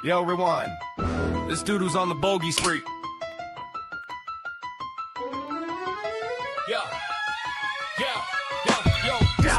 Yo, rewind. This dude who's on the bogey street. Yo.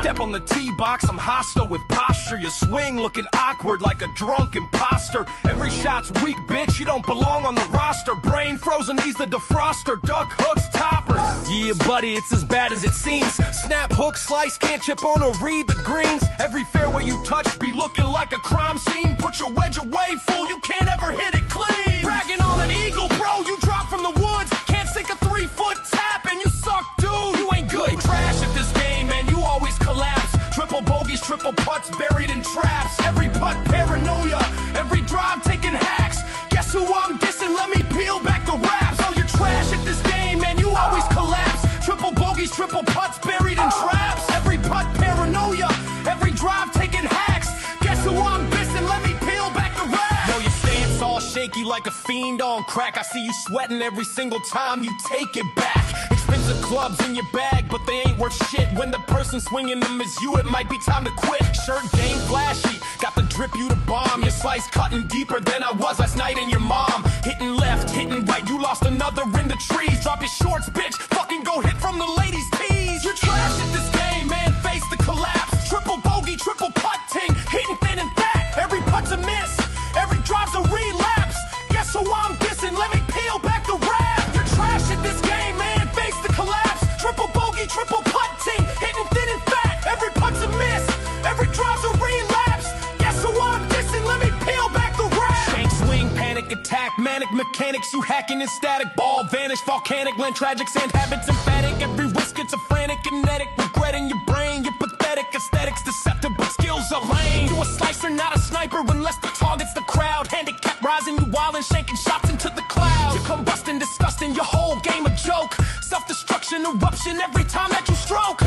Step on the tee box, I'm hostile with posture. You swing looking awkward like a drunk imposter. Every shot's weak, bitch, you don't belong on the roster. Brain frozen, he's the defroster. Duck hooks, topper. Yeah, buddy, it's as bad as it seems. Snap, hook, slice, can't chip on or read the greens. Every fairway you touch be looking like a crime scene. Put your wedge away, fool, you can't ever hit it clean. Bragging on an eagle, bro, you drop from the woods. Can't sink a 3-foot tap and you suck, dude. You ain't good. Trash at this game, man, you always collapse. Triple bogeys, triple putts buried in traps. Every putt paranoia, every drive taking hacks. Guess who I'm dissing? Let me peel back the raps. Oh, you're trash at this game, man, you always collapse. Triple bogeys, triple putts buried in traps. Every putt paranoia, every drive taking hacks. Guess who I'm dissing? Let me peel back the raps. Yo, your stance all shaky like a fiend on crack. I see you sweating every single time you take it back. Expensive clubs in your bag, but they ain't worth shit. When the person swinging them is you, it might be time to quit. Shirt game flashy, got the drip you to bomb. Your slice cutting deeper than I was last night in your mom. Hitting left, hitting right, you lost another in the trees. Drop your shorts, bitch, fucking go hit from the ladies' tees. You're trash at this game, man, face the collapse. Triple bogey, triple putting, hitting thin and fat. Every putt's a miss, every drive's a relapse. Guess who I'm dissing? Let me peel back the rap. You're trash at this game, man, face the collapse. Triple bogey, triple putting, hitting thin and fat. Every putt's a miss, every drive's a relapse. Guess who I'm dissing? Let me peel back the rap. Shank swing, panic attack, manic mechanics. You hacking in static, ball vanish, volcanic, land tragic, sand habits emphatic. Every whisk schizophrenic, kinetic, regret in your brain. You're pathetic, aesthetics deceptive, but skills are lame. You a slicer, not a sniper, unless the target's the crowd. Handicap rising, you wildin', shanking shots into the clouds. You're combusting, disgusting, your whole game a joke. Self-destruction, eruption every time that you stroke.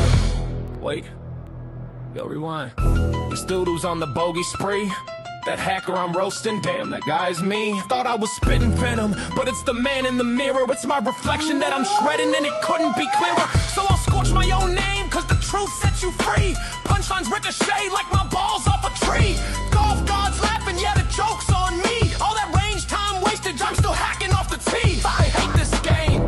Wait, yo, rewind. This dude who's on the bogey spree, that hacker I'm roasting, damn, that guy's me. Thought I was spitting venom, but it's the man in the mirror. It's my reflection that I'm shredding and it couldn't be clearer. So I'll scorch my own name, cause the truth sets you free. Punchlines ricochet like my balls off a tree. Golf gods laughing, yeah, the joke's on me. All that range time wasted, I'm still hacking off the tee. I hate this game.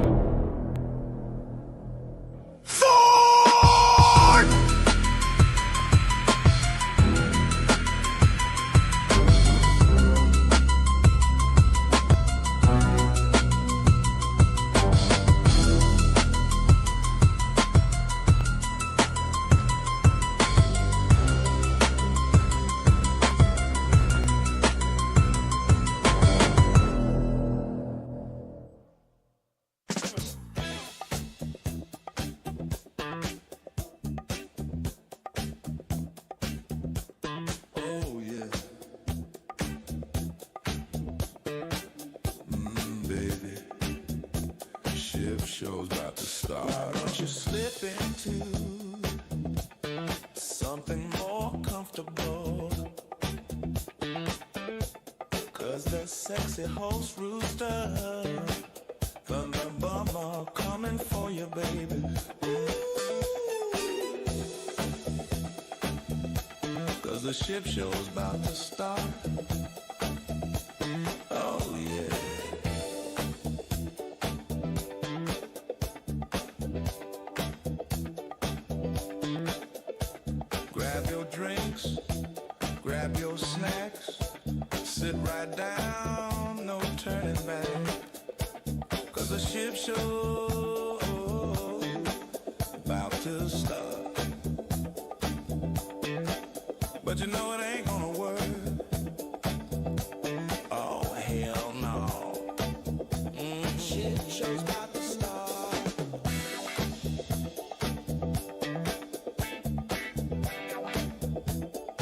Show's about to start. Why don't you slip into something more comfortable? Cause the sexy host rooster from the bum are coming for you, baby. Cause the ship show's about to start. Oh yeah. Grab your drinks, grab your snacks, sit right down, no turning back. Cause the ship show about to start. But you know it ain't gonna work. Oh hell no. Ship show's about to start.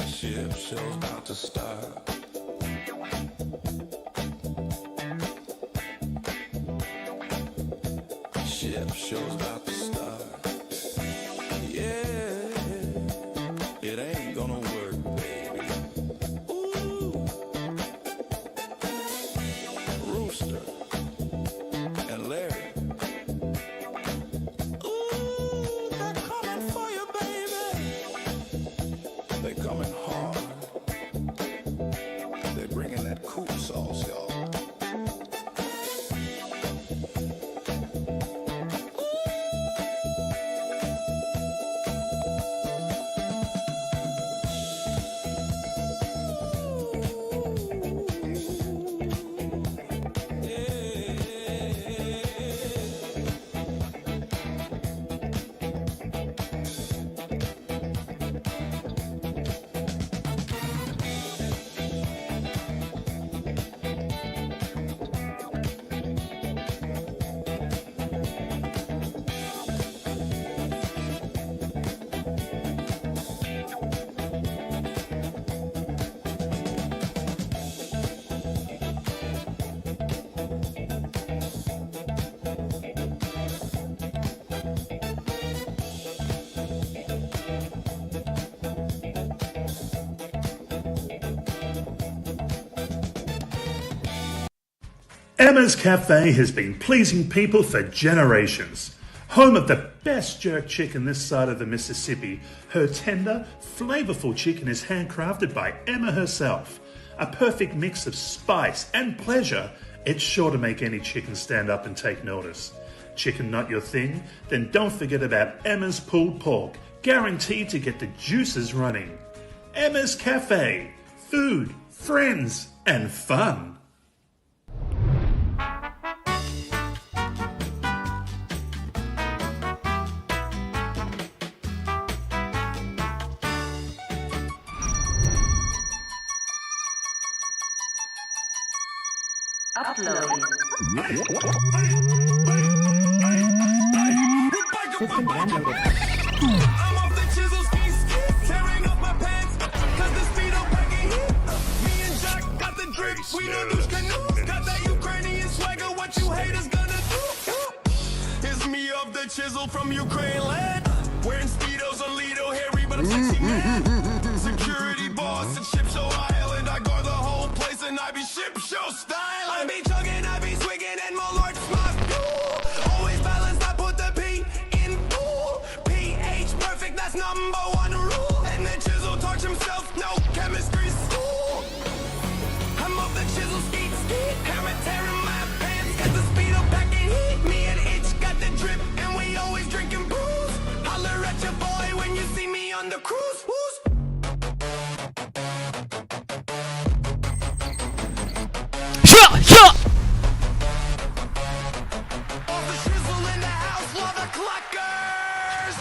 Ship show's about to start. Ship show's about to start. Yeah, it ain't gonna work, baby. Ooh, Rooster and Larry. Ooh, they're coming for you, baby. They're coming hard. They're bringing that cool Emma's Cafe has been pleasing people for generations. Home of the best jerk chicken this side of the Mississippi, her tender, flavorful chicken is handcrafted by Emma herself. A perfect mix of spice and pleasure, it's sure to make any chicken stand up and take notice. Chicken not your thing? Then don't forget about Emma's pulled pork, guaranteed to get the juices running. Emma's Cafe, food, friends, and fun. Uploading. System downloaded. I'm off the chisel ski, tearing up my pants, cause the speed of packing heat. Me and Jack got the drip, we the douche canoe. Got that Ukrainian swagger, what you haters gonna do? It's me off the chisel from Ukraine land. Wearing Speedos on Lido, hairy but I'm sexy man. Security boss at Ship Show Island. I guard the whole place and I be Ship Show style. I be chugging, I be swigging, and my lord my fuel. Always balanced, I put the P in pool. pH perfect, that's number one rule. And the chisel torch himself, no chemistry school. I'm off the chisel skeet, hammer tearing my pants. Got the speed of packing heat. Me and Itch got the drip, and we always drinking brews. Holler at your boy when you see me on the cruise. Who's off the chisel in the house, love the clockers.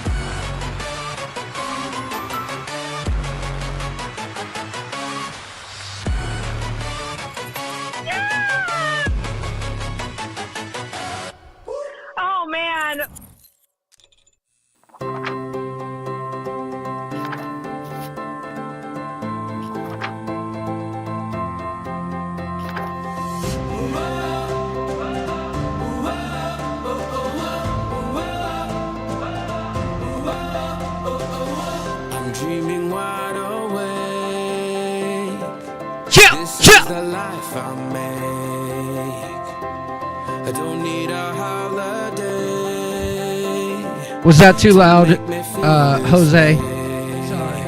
Oh man. I'm dreaming wide awake. Yeah, This is yeah. the life I make. I don't need a holiday. Was that too loud, Make me feel Jose? this way.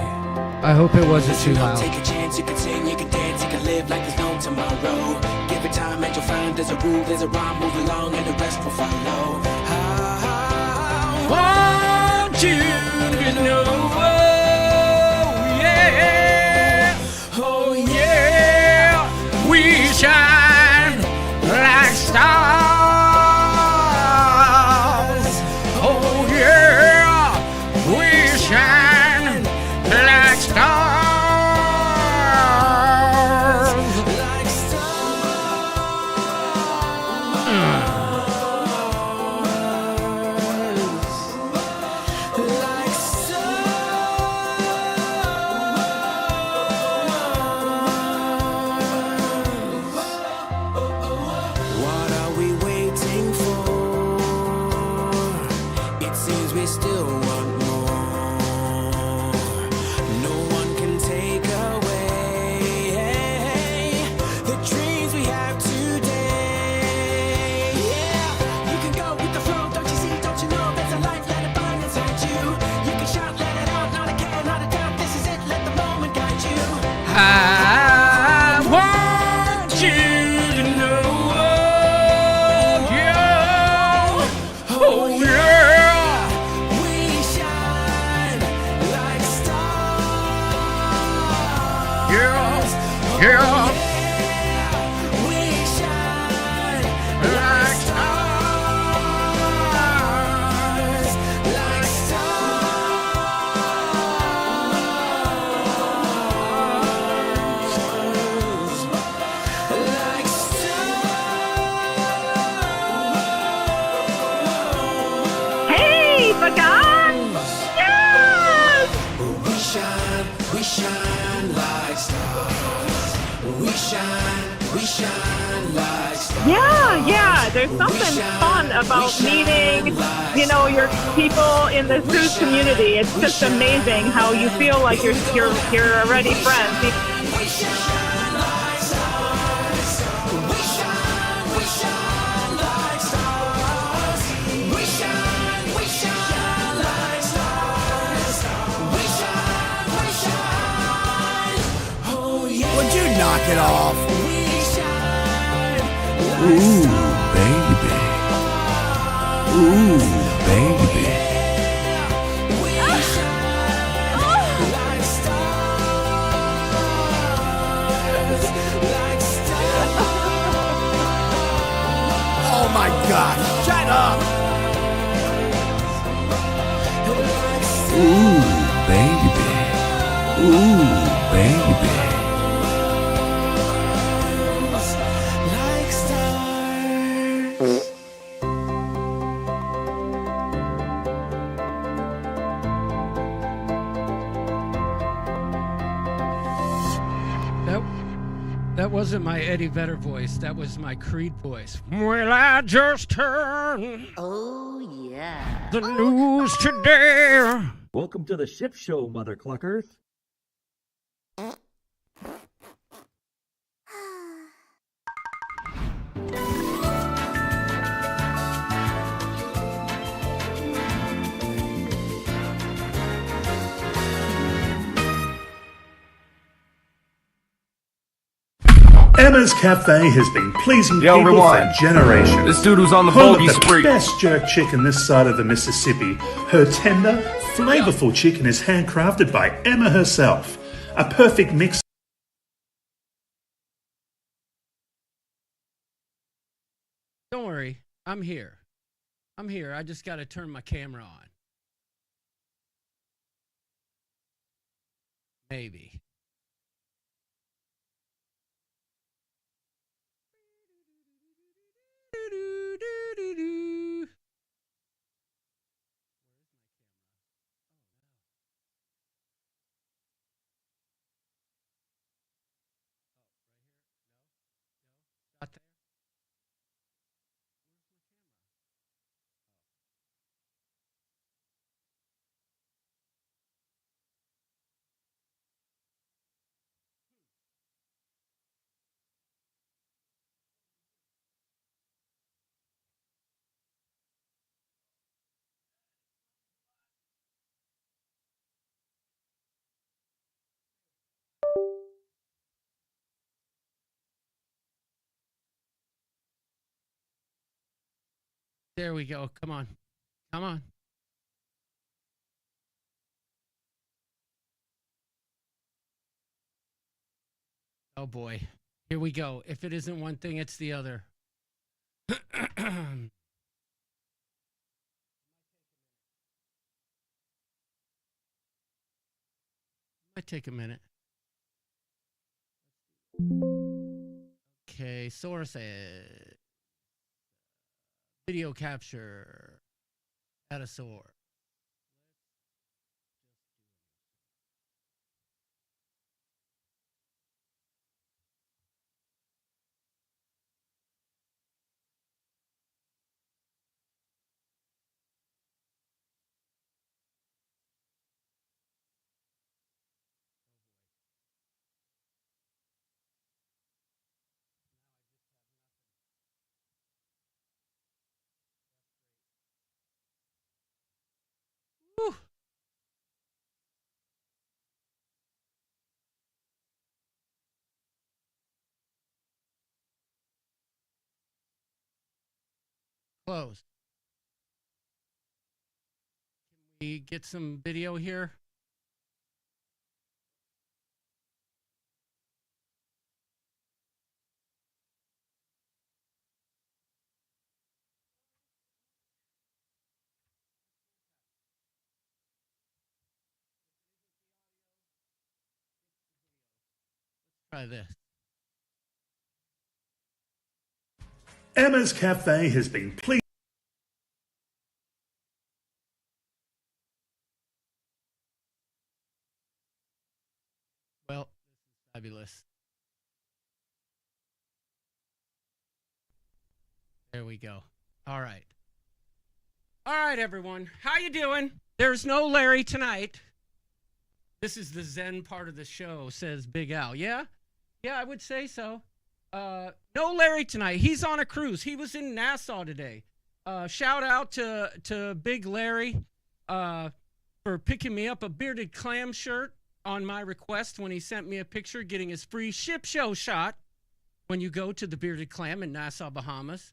I hope it wasn't too loud. Take a chance, you can sing, you can dance, you can live like there's no tomorrow. Give it time and you'll find there's a rule, there's a rhyme, move along and the rest will follow. Want you to know, oh yeah, oh yeah, we shine like stars. Oh yeah, we shine like stars. Like What are we waiting for? It seems we still want more. No one can take away the dreams we have today. Yeah, you can go with the flow, don't you see, don't you know there's a life let it burn inside you. You can shout, let it out, not a care, not a doubt, this is it, let the moment guide you. I want you to know, oh yeah, oh yeah, We shine like stars. yeah, yeah, We shine like stars, like stars, like stars. Hey, Pagan! Yes! We shine like stars. We shine like stars. Yeah. There's something fun about meeting, your people in the Zeus community. It's just amazing how you feel like you're already friends. We shine like stars. We shine it off. Ooh, baby. Ooh, baby. Oh my God! Shut up! Ooh, baby. Ooh, baby. Like stars. That wasn't my Eddie Vedder voice. That was my Creed voice. Well, I just heard the news today. Welcome to the ship show, mother cluckers. Emma's Cafe has been pleasing Yo, people rewind. for generations. This dude who's on the Home bogey of the spree. best jerk chicken this side of the Mississippi. Her tender, flavorful chicken is handcrafted by Emma herself. A perfect mix. Don't worry. I'm here. I'm here. I just got to turn my camera on. Maybe. Not there. There we go. Come on. Come on. Oh boy. Here we go. If it isn't one thing, it's the other. Might take a minute. Okay, sources. Video capture. At a source. Whew. Closed. Can we get some video here? Try this. Emma's Cafe has been pleasing. Well, this is fabulous. There we go. All right. All right, everyone. How you doing? There's no Larry tonight. This is the Zen part of the show, says Big Al. Yeah? Yeah, I would say so. No Larry tonight. He's on a cruise. He was in Nassau today. Shout out to Big Larry for picking me up a bearded clam shirt. on my request when he sent me a picture getting his free ship show shot when you go to the Bearded Clam in Nassau, Bahamas.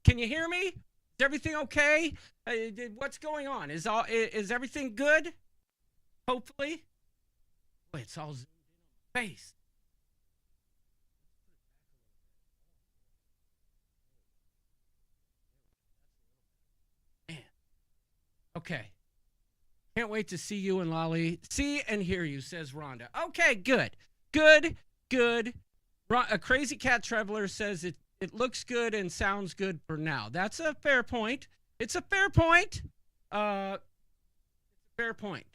Can you hear me? Is everything okay? What's going on? Is everything good? Hopefully. Boy, it's all zoomed in on my face. Man. Okay. Can't wait to see you and Lolly. See and hear you, says Rhonda. Okay, good. Good. A Crazy Cat Traveler says it looks good and sounds good for now. That's a fair point. It's a fair point. Fair point.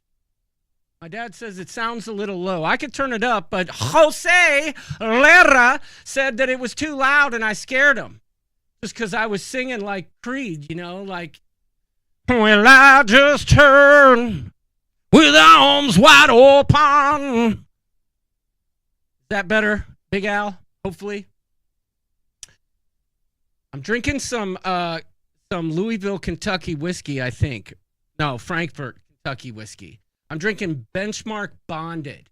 My dad says it sounds a little low. I could turn it up, but Jose Lera said that it was too loud and I scared him. Just because I was singing like Creed, like, well, I just turned with arms wide open. Is that better, Big Al? Hopefully. I'm drinking some Louisville, Kentucky whiskey, I think. No, Frankfurt, Kentucky whiskey. I'm drinking Benchmark Bonded.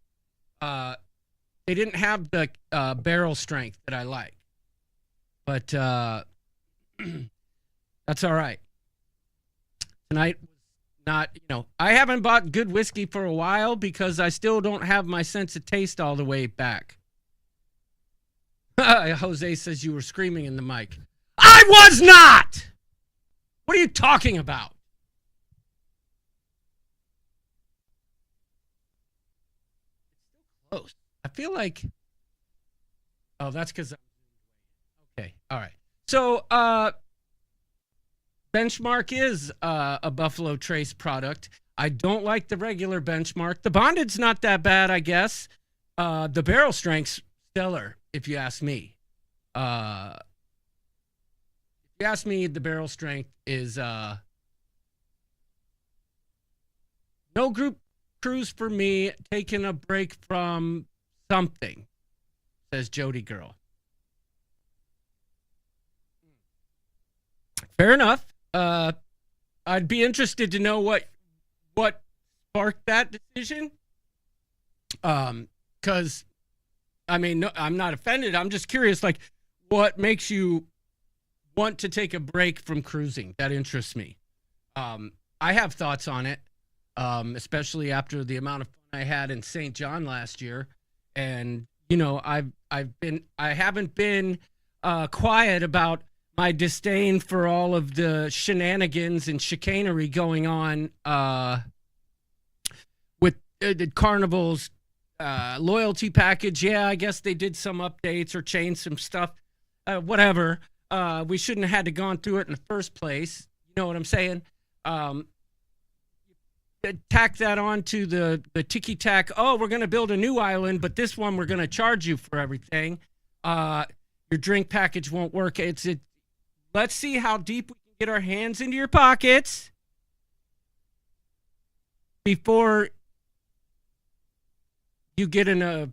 They didn't have the barrel strength that I like. But that's all right. Tonight, I haven't bought good whiskey for a while because I still don't have my sense of taste all the way back. Jose says you were screaming in the mic. I was not! What are you talking about? Close. I feel like... Oh, that's because... Okay, all right. So, Benchmark is a Buffalo Trace product. I don't like the regular Benchmark. The Bonded's not that bad, I guess. The barrel strength's stellar, if you ask me. If you ask me, the barrel strength is no group cruise for me. Taking a break from something, says Jody Girl. Fair enough. I'd be interested to know what sparked that decision. Because, I mean, no, I'm not offended. I'm just curious, like, what makes you want to take a break from cruising? That interests me. I have thoughts on it, especially after the amount of fun I had in St. John last year. And, I haven't been quiet about my disdain for all of the shenanigans and chicanery going on with the Carnival's loyalty package. Yeah, I guess they did some updates or changed some stuff. Whatever. We shouldn't have had to gone through it in the first place. You know what I'm saying? Tack that on to the ticky-tack. Oh, we're going to build a new island, but this one we're going to charge you for everything. Your drink package won't work. Let's see how deep we can get our hands into your pockets before you get in a...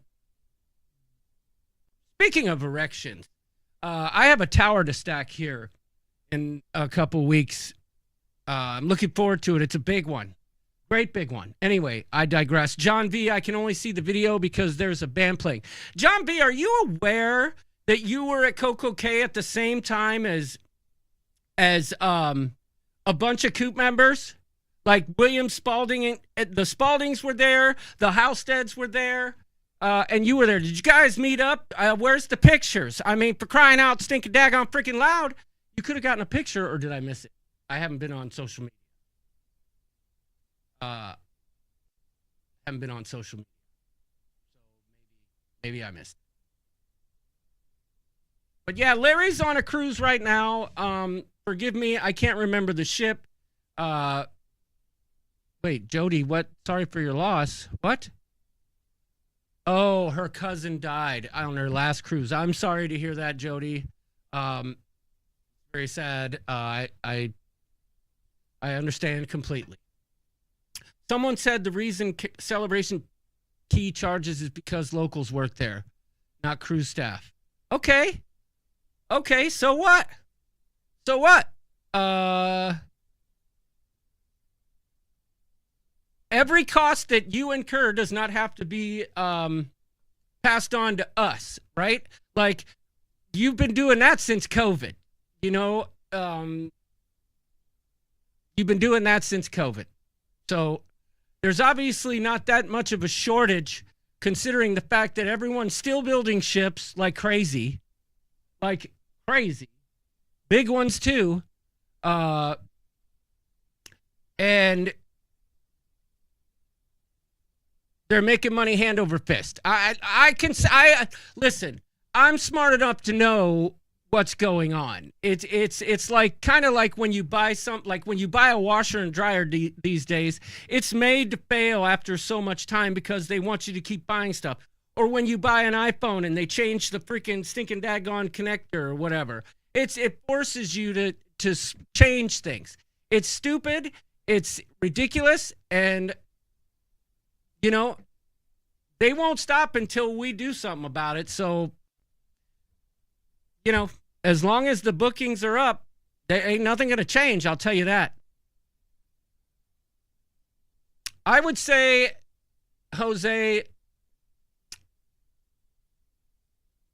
Speaking of erections, I have a tower to stack here in a couple weeks. I'm looking forward to it. It's a big one. Great big one. Anyway, I digress. John V, I can only see the video because there's a band playing. John V, are you aware that you were at Coco K at the same time as a bunch of Coop members? Like William Spalding, the Spaldings were there, the Halsteads were there, and you were there. Did you guys meet up? Where's the pictures? I mean, for crying out, stinking daggone freaking loud. You could have gotten a picture, or did I miss it? I haven't been on social media. Haven't been on social media. So maybe I missed it. But yeah, Larry's on a cruise right now. Forgive me, I can't remember the ship. Wait, Jody, what? Sorry for your loss. What? Oh, her cousin died on her last cruise. I'm sorry to hear that, Jody. Very sad. I understand completely. Someone said the reason Celebration Key charges is because locals work there, not cruise staff. Okay, so what? every cost that you incur does not have to be passed on to us, right? Like, you've been doing that since COVID. You know, you've been doing that since COVID. So there's obviously not that much of a shortage, considering the fact that everyone's still building ships like crazy. Like crazy. Big ones too. And they're making money hand over fist. Listen, I'm smart enough to know what's going on. It's like kind of like when you buy when you buy a washer and dryer these days, it's made to fail after so much time because they want you to keep buying stuff. Or when you buy an iPhone and they change the freaking stinking daggone connector or whatever. It forces you to change things. It's stupid, it's ridiculous, and you know, they won't stop until we do something about it. So, you know, as long as the bookings are up, there ain't nothing going to change. I'll tell you that. I would say, Jose,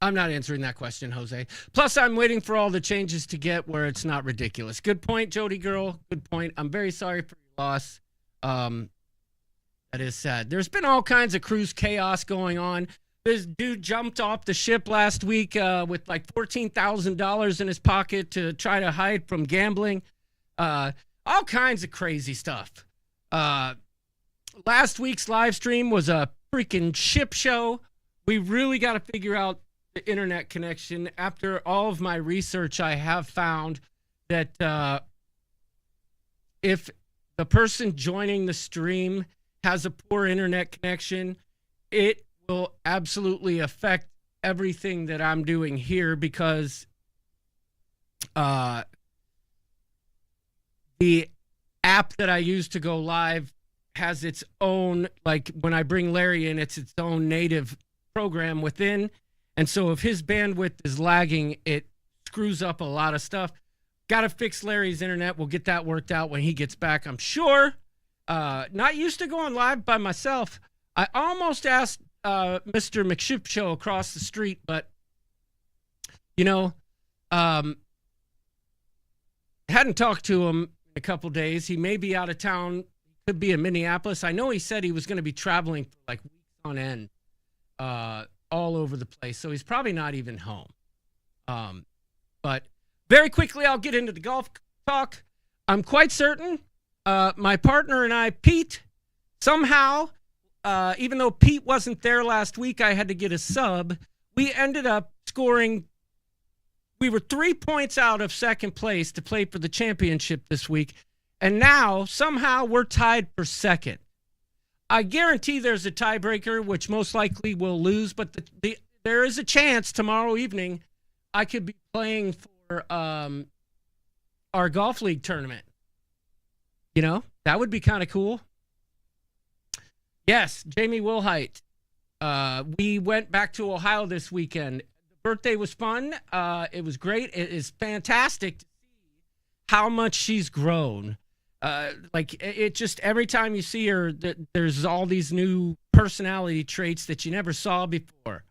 I'm not answering that question, Jose. Plus, I'm waiting for all the changes to get where it's not ridiculous. Good point, Jody girl. Good point. I'm very sorry for your loss. That is sad. There's been all kinds of cruise chaos going on. This dude jumped off the ship last week with like $14,000 in his pocket to try to hide from gambling. All kinds of crazy stuff. Last week's live stream was a freaking ship show. We really got to figure out the internet connection. After all of my research, I have found that if the person joining the stream has a poor internet connection, it will absolutely affect everything that I'm doing here, because the app that I use to go live has its own, like when I bring Larry in, it's its own native program within. And so if his bandwidth is lagging, it screws up a lot of stuff. Got to fix Larry's internet. We'll get that worked out when he gets back, I'm sure. Not used to going live by myself. I almost asked Mr. McShip across the street, but you know, hadn't talked to him in a couple days. He may be out of town. Could be in Minneapolis. I know he said he was going to be traveling for like weeks on end, all over the place. So he's probably not even home. But very quickly, I'll get into the golf talk. I'm quite certain my partner and I, Pete, somehow, even though Pete wasn't there last week, I had to get a sub. We ended up scoring. We were 3 points out of second place to play for the championship this week. And now, somehow, we're tied for second. I guarantee there's a tiebreaker, which most likely will lose. But there is a chance tomorrow evening I could be playing for our golf league tournament. You know, that would be kind of cool. Yes, Jamie Wilhite. We went back to Ohio this weekend. The birthday was fun. It was great. It is fantastic to see how much she's grown. Like, it just, every time you see her, there's all these new personality traits that you never saw before.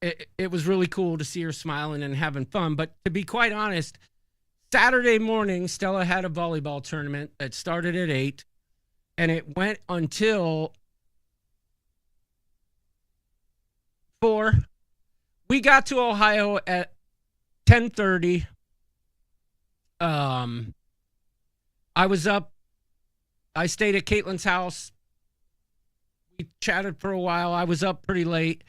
It was really cool to see her smiling and having fun. But to be quite honest, Saturday morning, Stella had a volleyball tournament that started at 8, and it went until 4. We got to Ohio at 10:30. I was up. I stayed at Caitlin's house. We chatted for a while. I was up pretty late.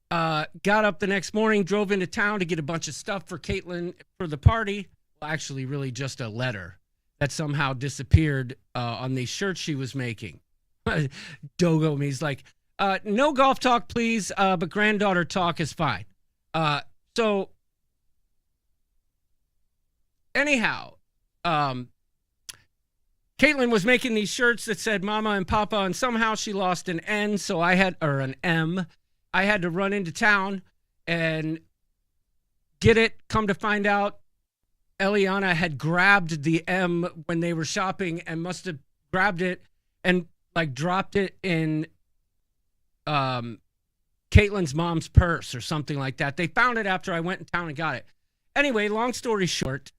Got up the next morning, drove into town to get a bunch of stuff for Caitlin for the party. Well, actually, really just a letter that somehow disappeared on these shirts she was making. Dogo me's like, no golf talk, please, but granddaughter talk is fine. So anyhow, Caitlin was making these shirts that said Mama and Papa, and somehow she lost an N, or an M. I had to run into town and get it. Come to find out, Eliana had grabbed the M when they were shopping and must have grabbed it and like dropped it in Caitlin's mom's purse or something like that. They found it after I went in town and got it. Anyway, long story short,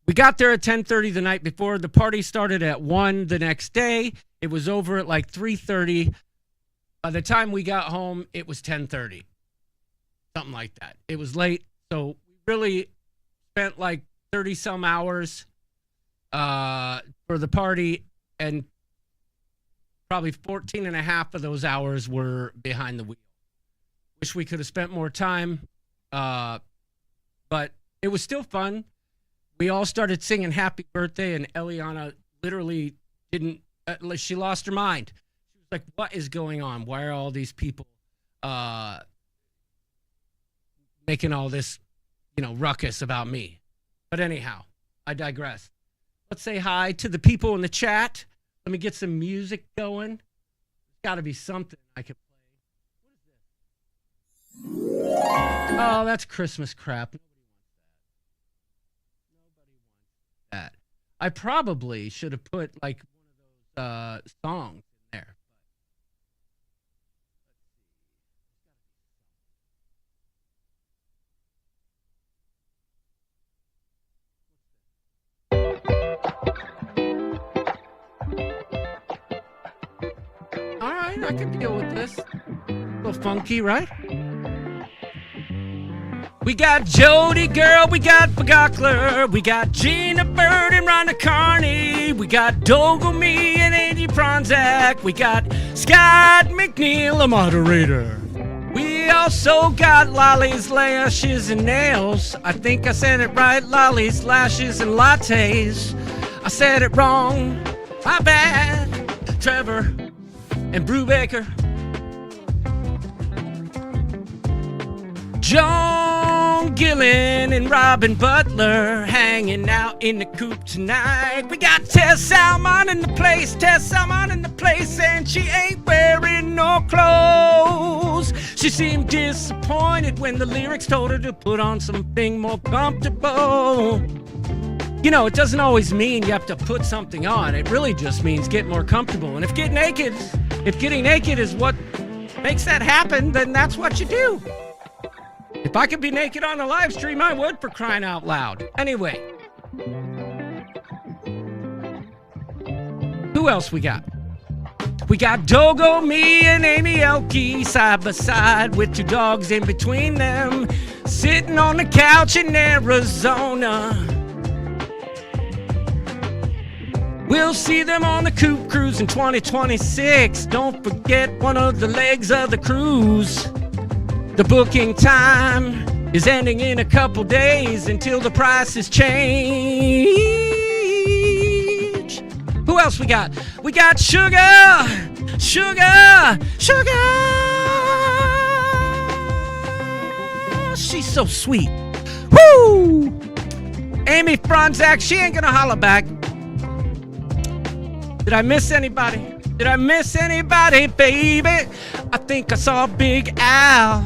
we got there at 10:30 the night before. The party started at 1 the next day. It was over at like 3:30. By the time we got home, it was 10:30. Something like that. It was late. So we really spent like 30 some hours for the party, and probably 14 and a half of those hours were behind the wheel. Wish we could have spent more time, but it was still fun. We all started singing happy birthday, and Eliana literally didn't, she lost her mind. She was like, what is going on? Why are all these people making all this, ruckus about me? But anyhow, I digress. Let's say hi to the people in the chat. Let me get some music going. There's got to be something I can play. What is this? Oh, that's Christmas crap. That. I probably should have put like one of those songs in there. All right, I can deal with this. A little funky, right? We got Jody Girl, we got Pagokler, we got Gina Bird and Rhonda Carney, we got Dogome and Andy Pronzak, we got Scott McNeil, a moderator. We also got Lolly's Lashes and Nails. I think I said it right, Lolly's Lashes and Lattes. I said it wrong, my bad. Trevor and Brubaker. Joan Gillen and Robin Butler hanging out in the coop tonight. We got Tess Salmon in the place, and she ain't wearing no clothes. She seemed disappointed when the lyrics told her to put on something more comfortable. It doesn't always mean you have to put something on. It really just means get more comfortable. And if getting naked is what makes that happen, then that's what you do. If I could be naked on a live stream, I would, for crying out loud. Anyway. Who else we got? We got Dogo, me, and Amy Elke side by side with two dogs in between them, sitting on the couch in Arizona. We'll see them on the Coop Cruise in 2026. Don't forget one of the legs of the cruise. The booking time is ending in a couple days until the prices change. Who else we got? We got Sugar! She's so sweet. Woo! Amy Franzak, she ain't gonna holler back. Did I miss anybody? Baby? I think I saw Big Al.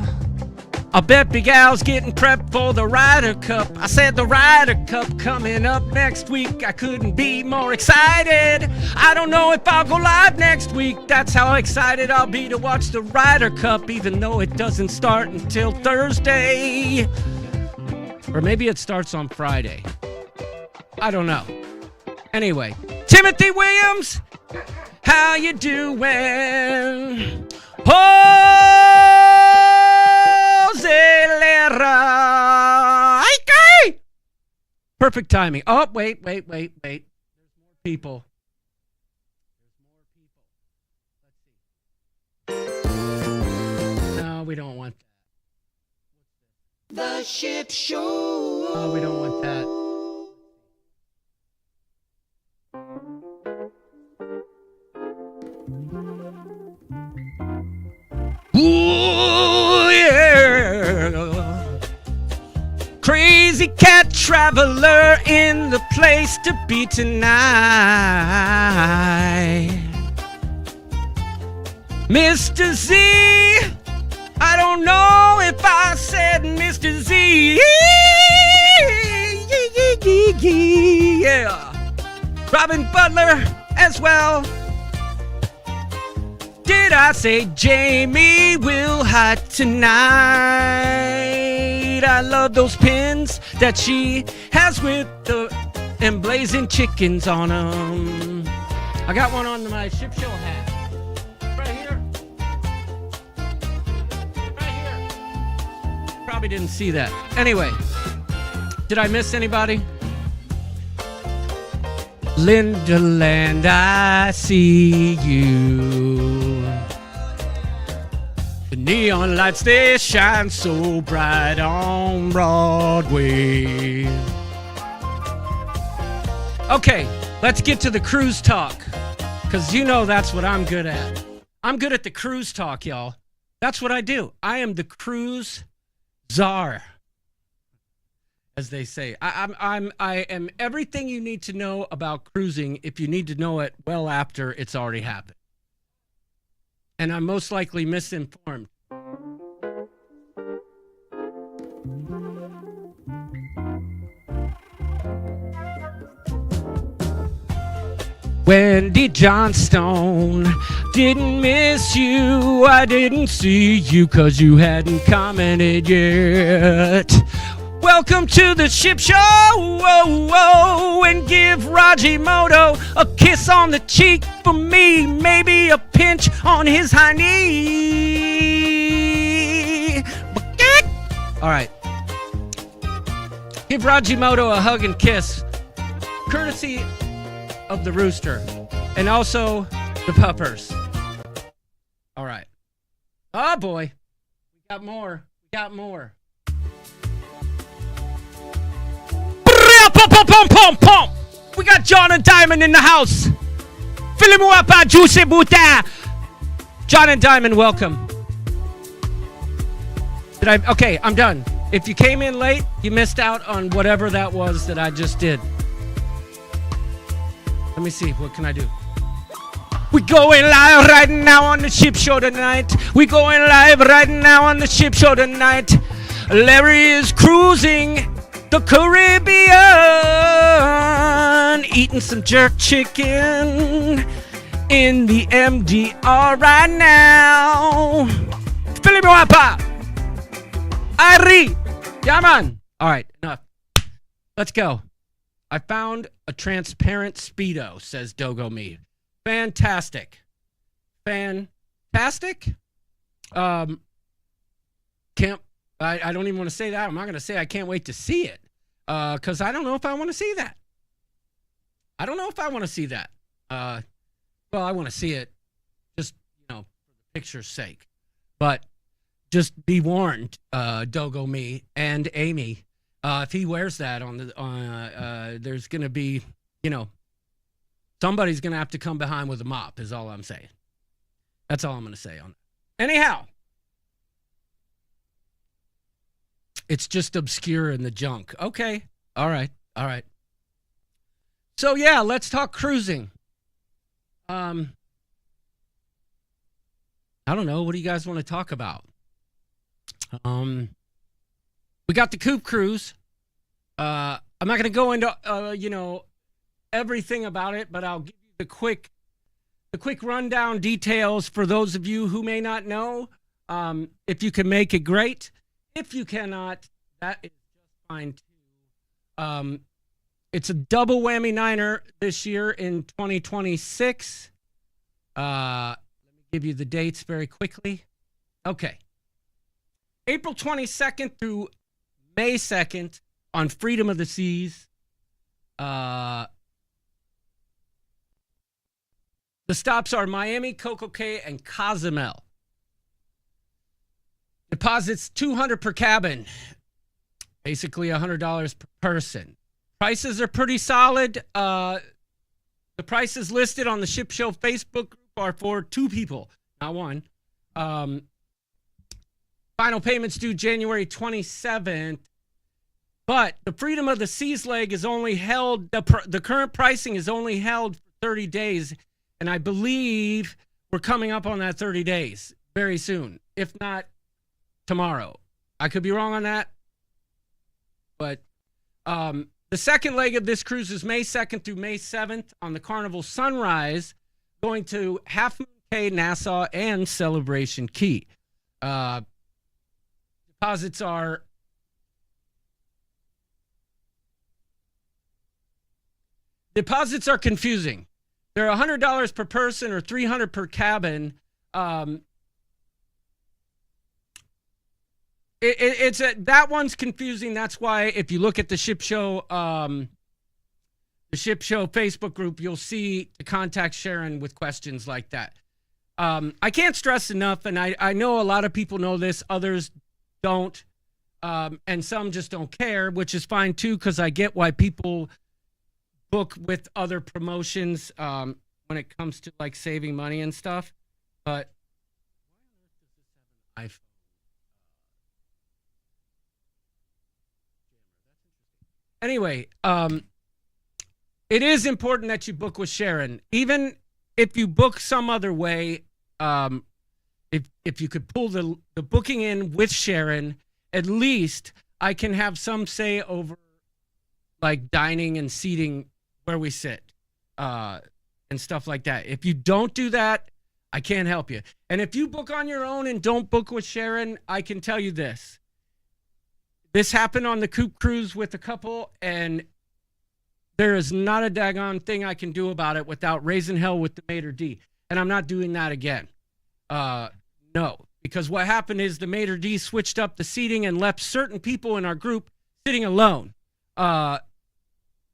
I bet Big Al's getting prepped for the Ryder Cup. I said the Ryder Cup coming up next week. I couldn't be more excited. I don't know if I'll go live next week. That's how excited I'll be to watch the Ryder Cup, even though it doesn't start until Thursday. Or maybe it starts on Friday. I don't know. Anyway, Timothy Williams, how you doing? Perfect timing. Oh, wait. There's more people. No, we don't want that. The Ship Show. No, we don't want that. Ooh, yeah. Crazy cat traveler in the place to be tonight. Mr. Z, I don't know if I said Mr. Z. Yeah. Robin Butler as well. Did I say Jamie will hide tonight? I love those pins that she has with the emblazoned chickens on them. I got one on my ship show hat. Right here. Right here. Probably didn't see that. Anyway, did I miss anybody? Linda Land, I see you. The neon lights, they shine so bright on Broadway. Okay, let's get to the cruise talk, because you know that's what I'm good at. I'm good at the cruise talk, y'all. That's what I do. I am the cruise czar, as they say. I am everything you need to know about cruising if you need to know it well after it's already happened. And I'm most likely misinformed. Wendy Johnstone, didn't miss you. I didn't see you 'cause you hadn't commented yet. Welcome to the ship show, and give Rajimoto a kiss on the cheek for me, maybe a pinch on his high knee. All right. Give Rajimoto a hug and kiss, courtesy of the rooster, and also the puppers. All right. Oh boy, we got more. We got more. We got John and Diamond in the house. File-moi pas juicy boutin. John and Diamond, welcome. Okay, I'm done. If you came in late, you missed out on whatever that was that I just did. Let me see, what can I do? We going live right now on the ship show tonight. We going live right now on the ship show tonight. Larry is cruising the Caribbean, eating some jerk chicken in the MDR right now. Philip Wapa, Ari, yeah man. All right, enough. Let's go. I found a transparent Speedo, says Dogo Me. Fantastic. Fantastic? I don't even want to say that. I'm not going to say I can't wait to see it, because I don't know if I want to see that. I don't know if I want to see that. Well, I want to see it just, for the picture's sake. But just be warned, Dogo Me and Amy, if he wears that there's going to be, somebody's going to have to come behind with a mop is all I'm saying. That's all I'm going to say on it. Anyhow. It's just obscure in the junk. Okay. All right. So, yeah, let's talk cruising. I don't know. What do you guys want to talk about? We got the Coop Cruise. I'm not going to go into, everything about it, but I'll give you the quick rundown details for those of you who may not know. If you can make it, great. If you cannot, that is just fine too. It's a double whammy niner this year in 2026. Let me give you the dates very quickly. Okay. April 22nd through May 2nd on Freedom of the Seas. The stops are Miami, Coco Cay, and Cozumel. Deposits $200 per cabin, basically $100 per person. Prices are pretty solid. The prices listed on the Ship Show Facebook group are for 2 people, not 1. Final payments due January 27th. But the Freedom of the Seas leg is only held, the current pricing is only held for 30 days. And I believe we're coming up on that 30 days very soon, if not tomorrow. I could be wrong on that, but The second leg of this cruise is May 2nd through May 7th on the Carnival Sunrise, going to Half Moon Cay, Nassau, and Celebration Key. Deposits are confusing. They're $100 per person or $300 per cabin. That one's confusing. That's why if you look at the Ship Show Facebook group, you'll see to contact Sharon with questions like that. I can't stress enough, and I know a lot of people know this, others don't, and some just don't care, which is fine too, because I get why people book with other promotions when it comes to like saving money and stuff. But iPhone. Anyway, it is important that you book with Sharon. Even if you book some other way, if you could pull the booking in with Sharon, at least I can have some say over like dining and seating where we sit and stuff like that. If you don't do that, I can't help you. And if you book on your own and don't book with Sharon, I can tell you this. This happened on the Coop Cruise with a couple, and there is not a daggone thing I can do about it without raising hell with the maitre d'. And I'm not doing that again. No, because what happened is the maitre d' switched up the seating and left certain people in our group sitting alone.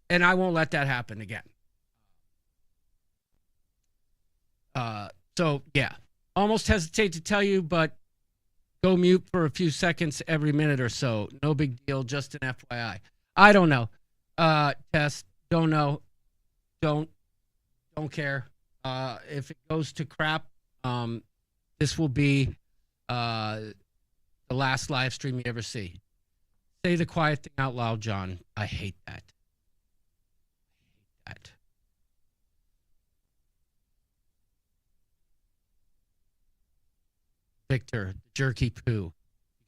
And I won't let that happen again. So, yeah, almost hesitate to tell you, but go mute for a few seconds every minute or so. No big deal, just an FYI. I don't know. Tess, don't know. Don't care. If it goes to crap, this will be the last live stream you ever see. Say the quiet thing out loud, John. I hate that. I hate that. Victor, the jerky poo. You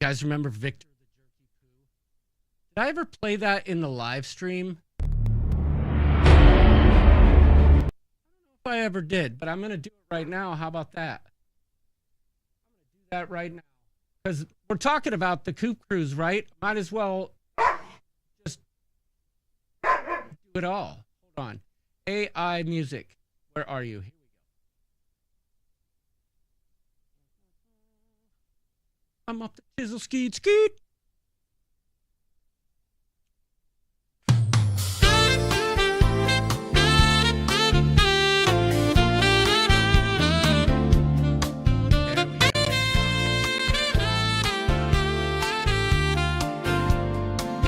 guys remember Victor, the jerky poo? Did I ever play that in the live stream? I don't know if I ever did, but I'm going to do it right now. How about that? I'm going to do that right now. Because we're talking about the Coop Cruise, right? Might as well just do it all. Hold on. AI music. Where are you? I'm up the tizzle skeet skeet.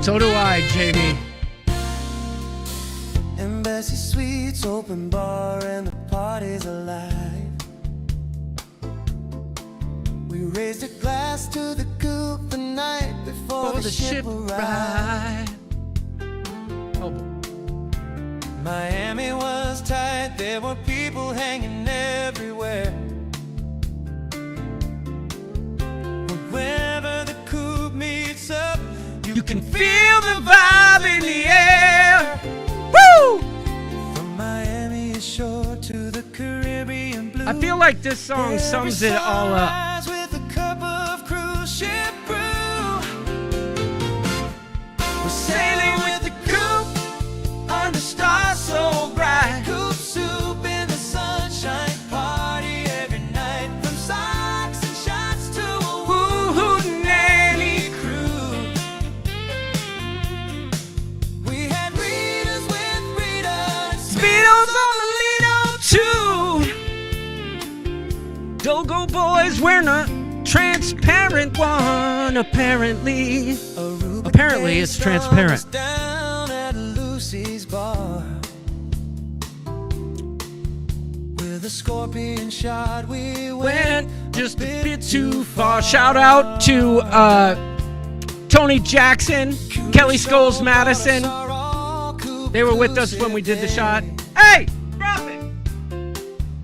So do I, Jamie. Embassy Suites, open bar, and the party's alive. We raised a glass to the Coop the night before the ship arrived. Oh, boy. Miami was tight, there were people hanging everywhere. Wherever the Coop meets up, you can feel the vibe in the air. Woo! From Miami shore to the Caribbean blue. I feel like this song sums it all up. With a cup of cruise ship brew. We're sailing with the Coop under stars so bright. Coop soup in the sunshine, party every night. From socks and shots to a woo-hoo-nanny crew. We had readers with readers, Speedos on the Lido too. Go boys, we're not transparent one. Apparently it's transparent. Down at Lucy's bar with a scorpion shot, we Went just a bit too far. Shout out to Tony Jackson, Kelly Scholes Madison. They were with us when we did the shot. Hey, drop it.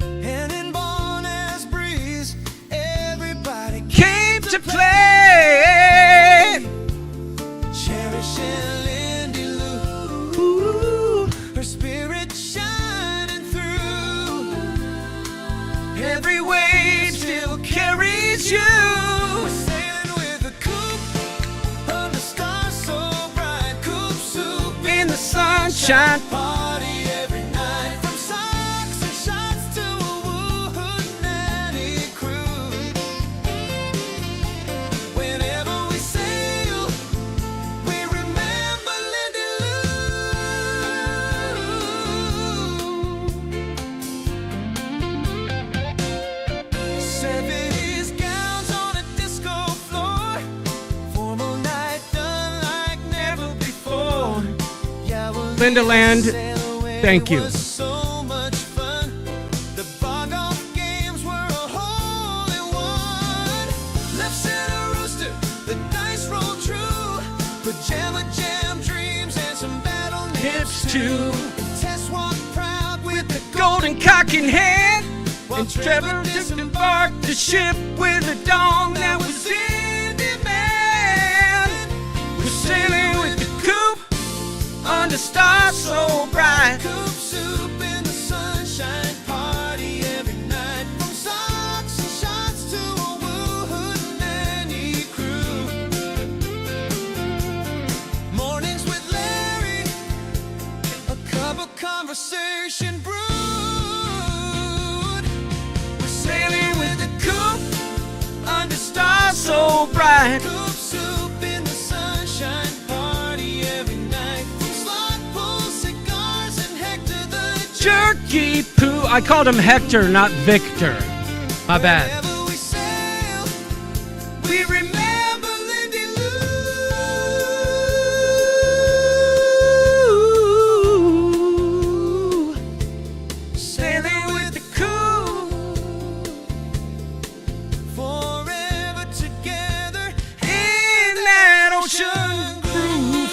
And in Bonner's breeze, everybody Came to play. cherishing Lindy Lou. sunshine. Party every night, from socks and shots to a wood-nanny crew. Whenever we sail, we remember Lindy Lou. 70s gowns on a disco floor, formal night done like never before. Yeah, well, Linda Land, sail away thank you. was so much fun. The bar golf games were a hole in one. Left center rooster, the dice rolled true. Pajama jam dreams and some battle Hips nips too. Tess walked proud with the Golden cock in hand. while And Trevor disembarked the ship with a dong that was in demand. We're sailing with the coop under stars so bright. Coop soup in the sunshine, party every night. From socks and shots to a wood-nanny crew. Mornings with Larry, a cup of conversation brewed. We're sailing with the coop Under stars so bright. Coop soup in the sunshine, party every night. From slot pull, cigars, and Hector the Jerky poo. I called him Hector, not Victor. My bad. Whenever we sail, we remember Lindy Lou. Sailing with the cool, forever together in that ocean groove.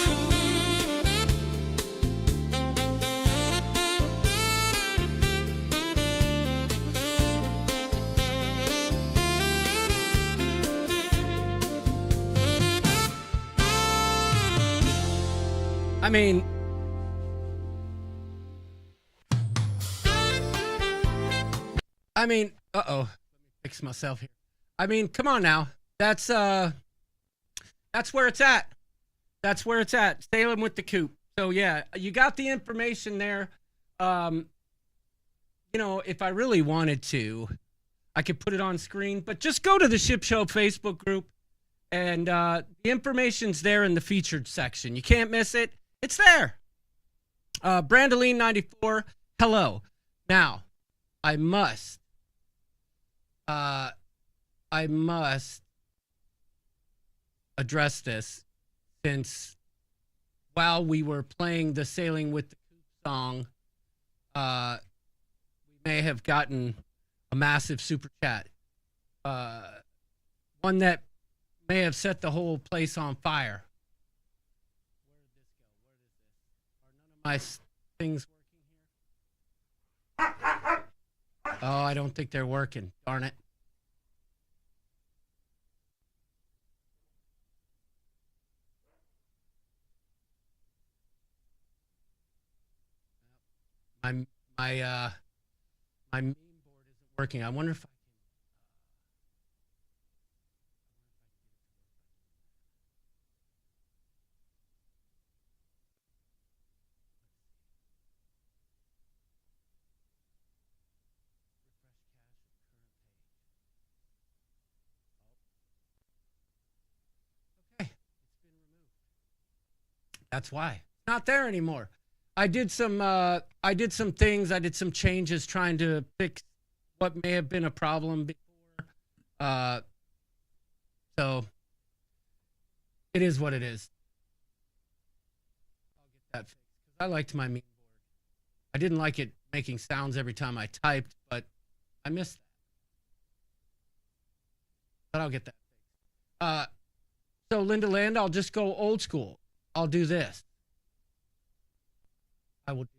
I mean, uh-oh. Let me fix myself here. I mean, come on now. That's where it's at. That's where it's at. Sailing with the coop. So yeah, you got the information there. You know, if I really wanted to, I could put it on screen, but just go to the Ship Show Facebook group and the information's there in the featured section. You can't miss it. It's there. Brandoline94, hello. Now, I must address this, since while we were playing the Sailing with the Coop song, we may have gotten a massive super chat. One that may have set the whole place on fire. Where did this go? Are none of my things working here? Oh, I don't think they're working. Darn it. My main board isn't working. I wonder if I can. Okay, it's been removed. That's why it's not there anymore. I did some things. I did some changes trying to fix what may have been a problem before. So it is what it is. I'll get that fixed. I liked my meme board. I didn't like it making sounds every time I typed, but I missed that. But I'll get that fixed. So Linda Land, I'll just go old school. I'll do this. I will do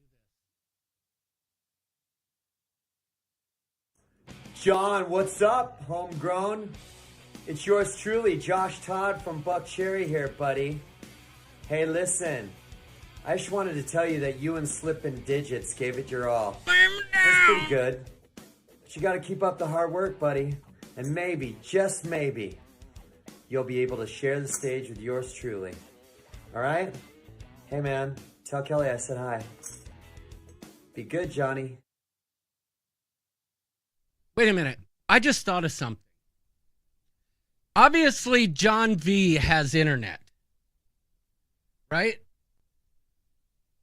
this. John, what's up, homegrown? It's yours truly, Josh Todd from Buck Cherry here, buddy. Hey, listen, I just wanted to tell you that you and Slippin' Digits gave it your all. That's pretty good. But you gotta keep up the hard work, buddy. And maybe, just maybe, you'll be able to share the stage with yours truly. Alright? Hey man, Tell Kelly I said hi. Be good, Johnny. Wait a minute. I just thought of something. Obviously, John V has internet, right?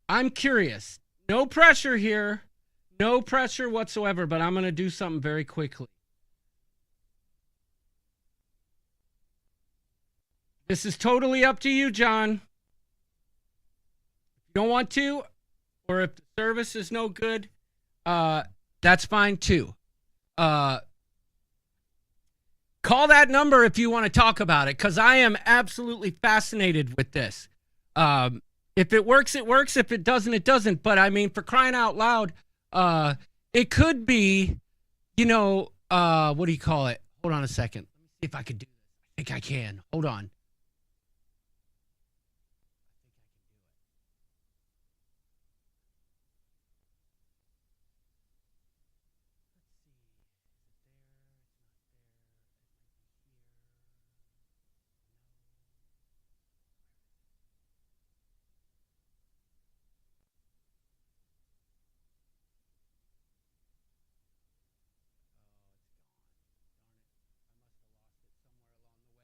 I'm curious. No pressure here. No pressure whatsoever, but I'm going to do something very quickly. This is totally up to you, John. If you don't want to, or if the service is no good, that's fine too. Call that number if you want to talk about it, because I am absolutely fascinated with this. If it works, it works. If it doesn't, it doesn't. But I mean, for crying out loud, it could be, what do you call it? Hold on a second. Let me see if I could do this. I think I can. Hold on.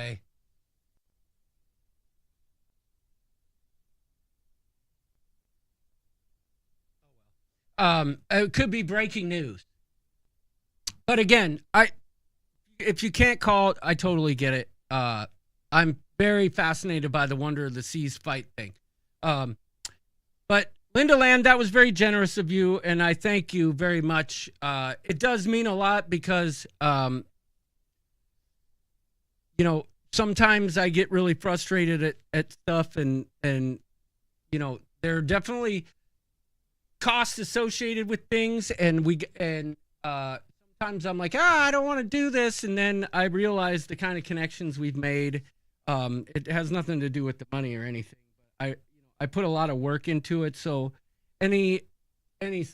Way. It could be breaking news. But again, if you can't call it, I totally get it. I'm very fascinated by the Wonder of the Seas fight thing. But Linda Land, that was very generous of you, and I thank you very much. It does mean a lot because sometimes I get really frustrated at stuff and there are definitely costs associated with things, and sometimes I'm like, I don't want to do this, and then I realize the kind of connections we've made. It has nothing to do with the money or anything. I put a lot of work into it, so any support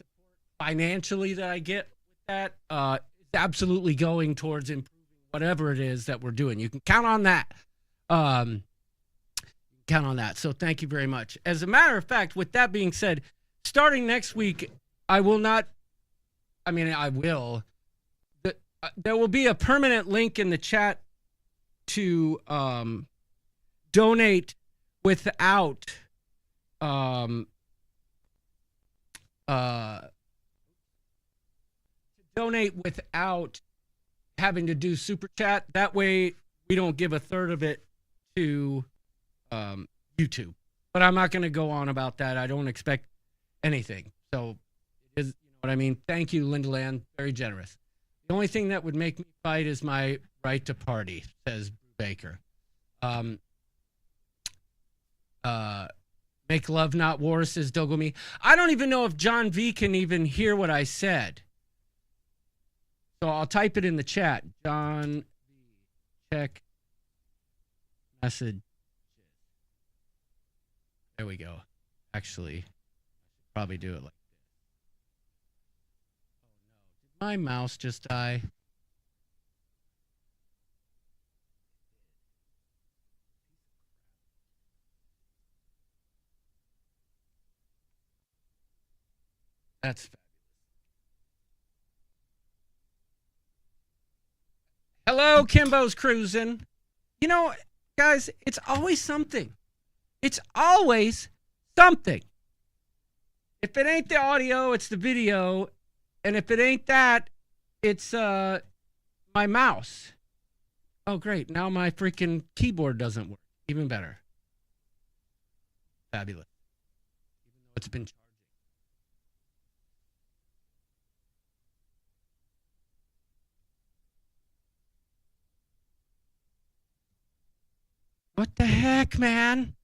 financially that I get with that is absolutely going towards improving whatever it is that we're doing. You can count on that. So thank you very much. As a matter of fact, with that being said, starting next week, I will. There will be a permanent link in the chat to donate without having to do super chat. That way we don't give a third of it to YouTube. But I'm not going to go on about that. I don't expect anything. So, you know what I mean? Thank you, Linda Land. Very generous. The only thing that would make me fight is my right to party, says Baker. Make love, not war, says Dogumi. I don't even know if John V can even hear what I said. So I'll type it in the chat. John V, check message. There we go. Actually, probably do it like this. Oh no, did my mouse just die? That's fabulous. Hello, Kimbo's cruising. You know, guys, it's always something. It's always something. If it ain't the audio, it's the video. And if it ain't that, it's my mouse. Oh, great. Now my freaking keyboard doesn't work. Even better. Fabulous. Even though it's been charging. What the heck, man?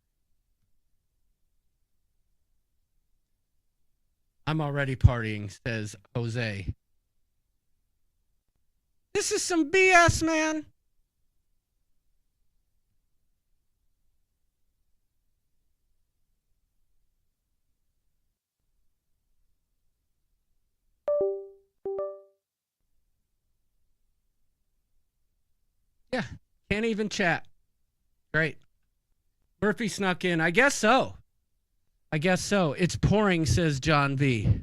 I'm already partying, says Jose. This is some BS, man. Yeah, can't even chat. Great. Murphy snuck in. I guess so. I guess so. It's pouring, says John B.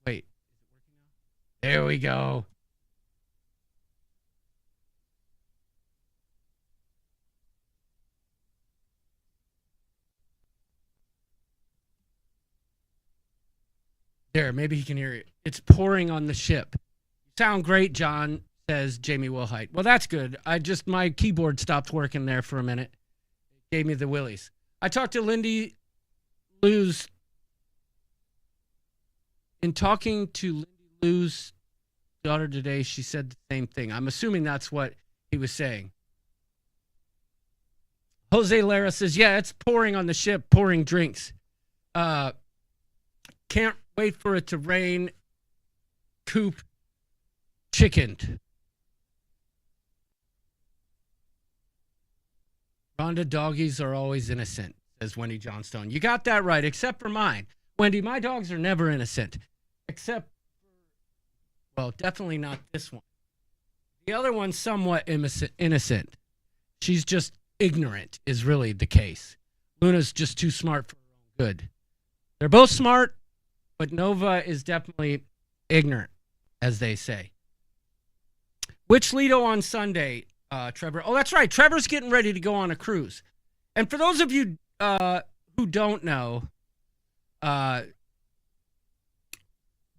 Wait. There we go. There, maybe he can hear it. It's pouring on the ship. Sound great, John, says Jamie Wilhite. Well, that's good. My keyboard stopped working there for a minute. It gave me the willies. I talked to Lindy Lou's. In talking to Lindy Lou's daughter today, she said the same thing. I'm assuming that's what he was saying. Jose Lara says, yeah, it's pouring on the ship, pouring drinks. Can't wait for it to rain. Coop chickened. Rhonda, doggies are always innocent, says Wendy Johnstone. You got that right, except for mine. Wendy, my dogs are never innocent. Except, well, definitely not this one. The other one's somewhat innocent. She's just ignorant, is really the case. Luna's just too smart for her own good. They're both smart, but Nova is definitely ignorant, as they say. Which Lido on Sunday, Trevor? Oh, that's right. Trevor's getting ready to go on a cruise. And for those of you who don't know,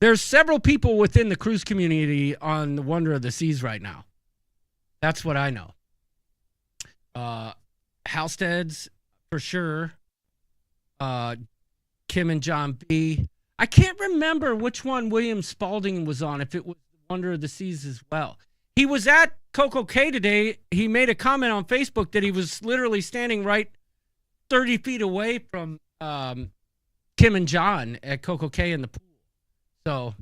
there's several people within the cruise community on the Wonder of the Seas right now. That's what I know. Halstead's, for sure. Kim and John B. I can't remember which one William Spalding was on, if it was Wonder of the Seas as well. He was at Coco Cay today. He made a comment on Facebook that he was literally standing right 30 feet away from Kim and John at Coco Cay in the pool. So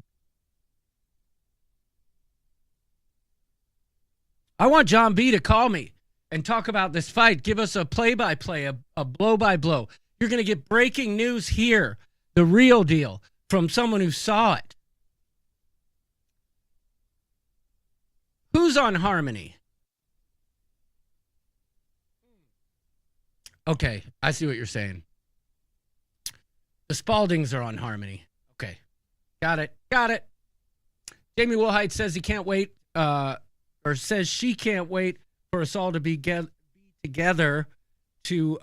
I want John B to call me and talk about this fight. Give us a play-by-play, a blow-by-blow. You're going to get breaking news here, the real deal, from someone who saw it. Who's on Harmony? Okay, I see what you're saying. The Spaldings are on Harmony. Okay, got it. Jamie Wilhite says he can't wait, or says she can't wait for us all to be together to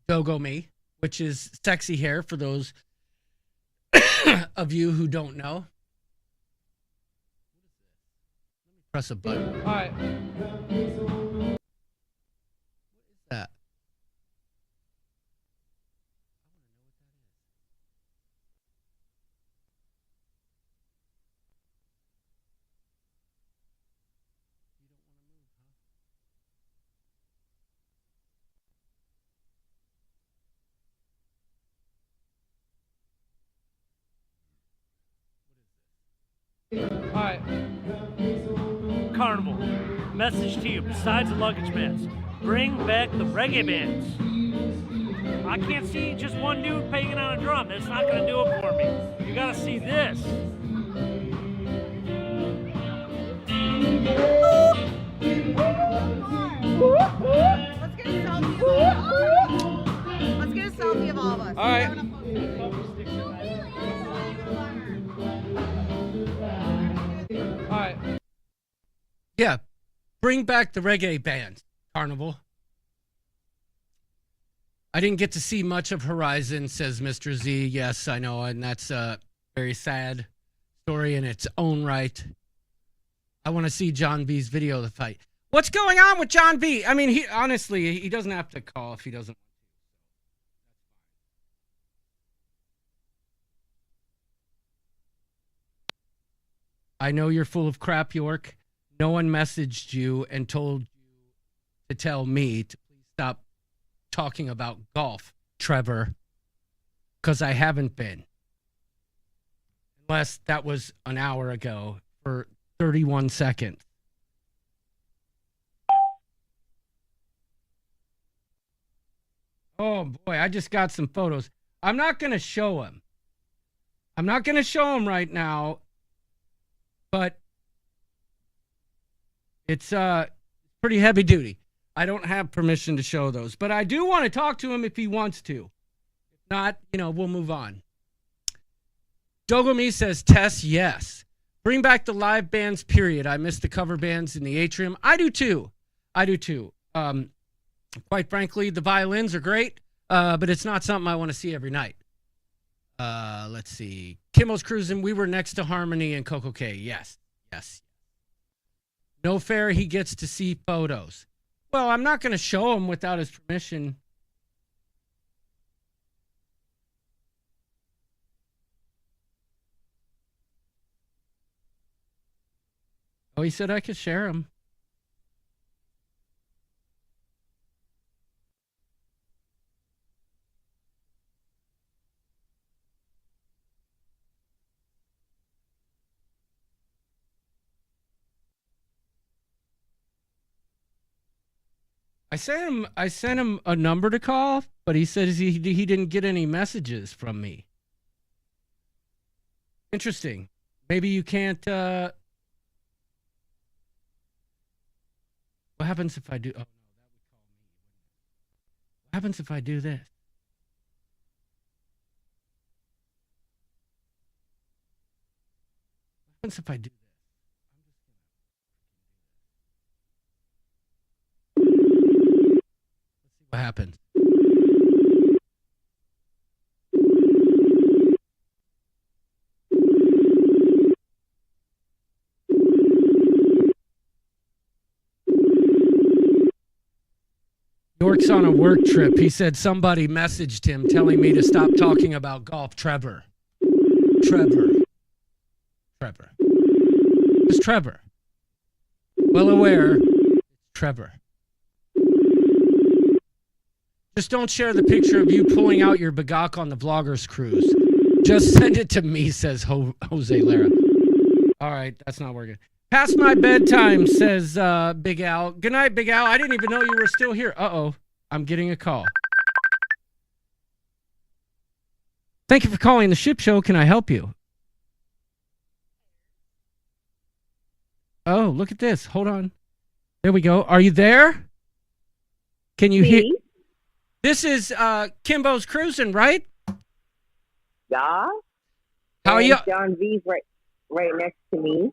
Dogo Me, which is sexy hair for those of you who don't know. Let me press a button. All right. What is that? All right. Carnival. Message to you. Besides the luggage bands, bring back the reggae bands. I can't see just one dude banging on a drum. That's not going to do it for me. You got to see this. Let's get a selfie of all of us. All right. All right. Yeah, bring back the reggae band, Carnival. I didn't get to see much of Horizon, says Mr. Z. Yes, I know, and that's a very sad story in its own right. I want to see John B's video of the fight. What's going on with John B? I mean, he honestly, he doesn't have to call if he doesn't. I know you're full of crap, York. No one messaged you and told you to tell me to please stop talking about golf, Trevor, because I haven't been. Unless that was an hour ago for 31 seconds. Oh, boy, I just got some photos. I'm not going to show them. I'm not going to show them right now. But it's pretty heavy duty. I don't have permission to show those, but I do want to talk to him if he wants to. If not, we'll move on. Dogomi says, Tess, yes. Bring back the live bands, period. I miss the cover bands in the atrium. I do too. Quite frankly, the violins are great, but it's not something I want to see every night. Let's see. Kimmo's Cruising. We were next to Harmony and Coco K. Yes. No fair. He gets to see photos. Well, I'm not going to show him without his permission. Oh, he said I could share him. I sent him a number to call, but he says he didn't get any messages from me. Interesting. Maybe you can't. What happens if I do? Oh no, that would call me. What happens if I do this? What happens if I do this? What happens? York's on a work trip. He said somebody messaged him telling me to stop talking about golf. Trevor. It's Trevor. Well aware. Trevor. Just don't share the picture of you pulling out your bagak on the vloggers cruise. Just send it to me, says Jose Lara. All right, that's not working. Past my bedtime, says Big Al. Good night, Big Al. I didn't even know you were still here. Uh-oh, I'm getting a call. Thank you for calling the Ship Show. Can I help you? Oh, look at this. Hold on. There we go. Are you there? Can you hear? This is Kimbo's Cruising, right? Yeah. How are you? John V's right next to me.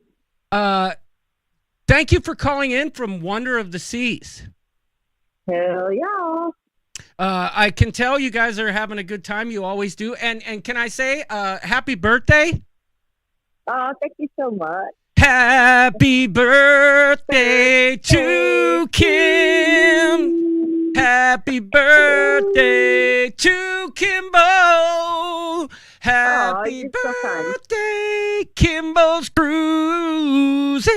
Thank you for calling in from Wonder of the Seas. Hell yeah. I can tell you guys are having a good time. You always do. And can I say happy birthday? Oh, thank you so much. Happy birthday to Kim. Happy birthday to Kimbo. Happy birthday, Kimbo's Cruising.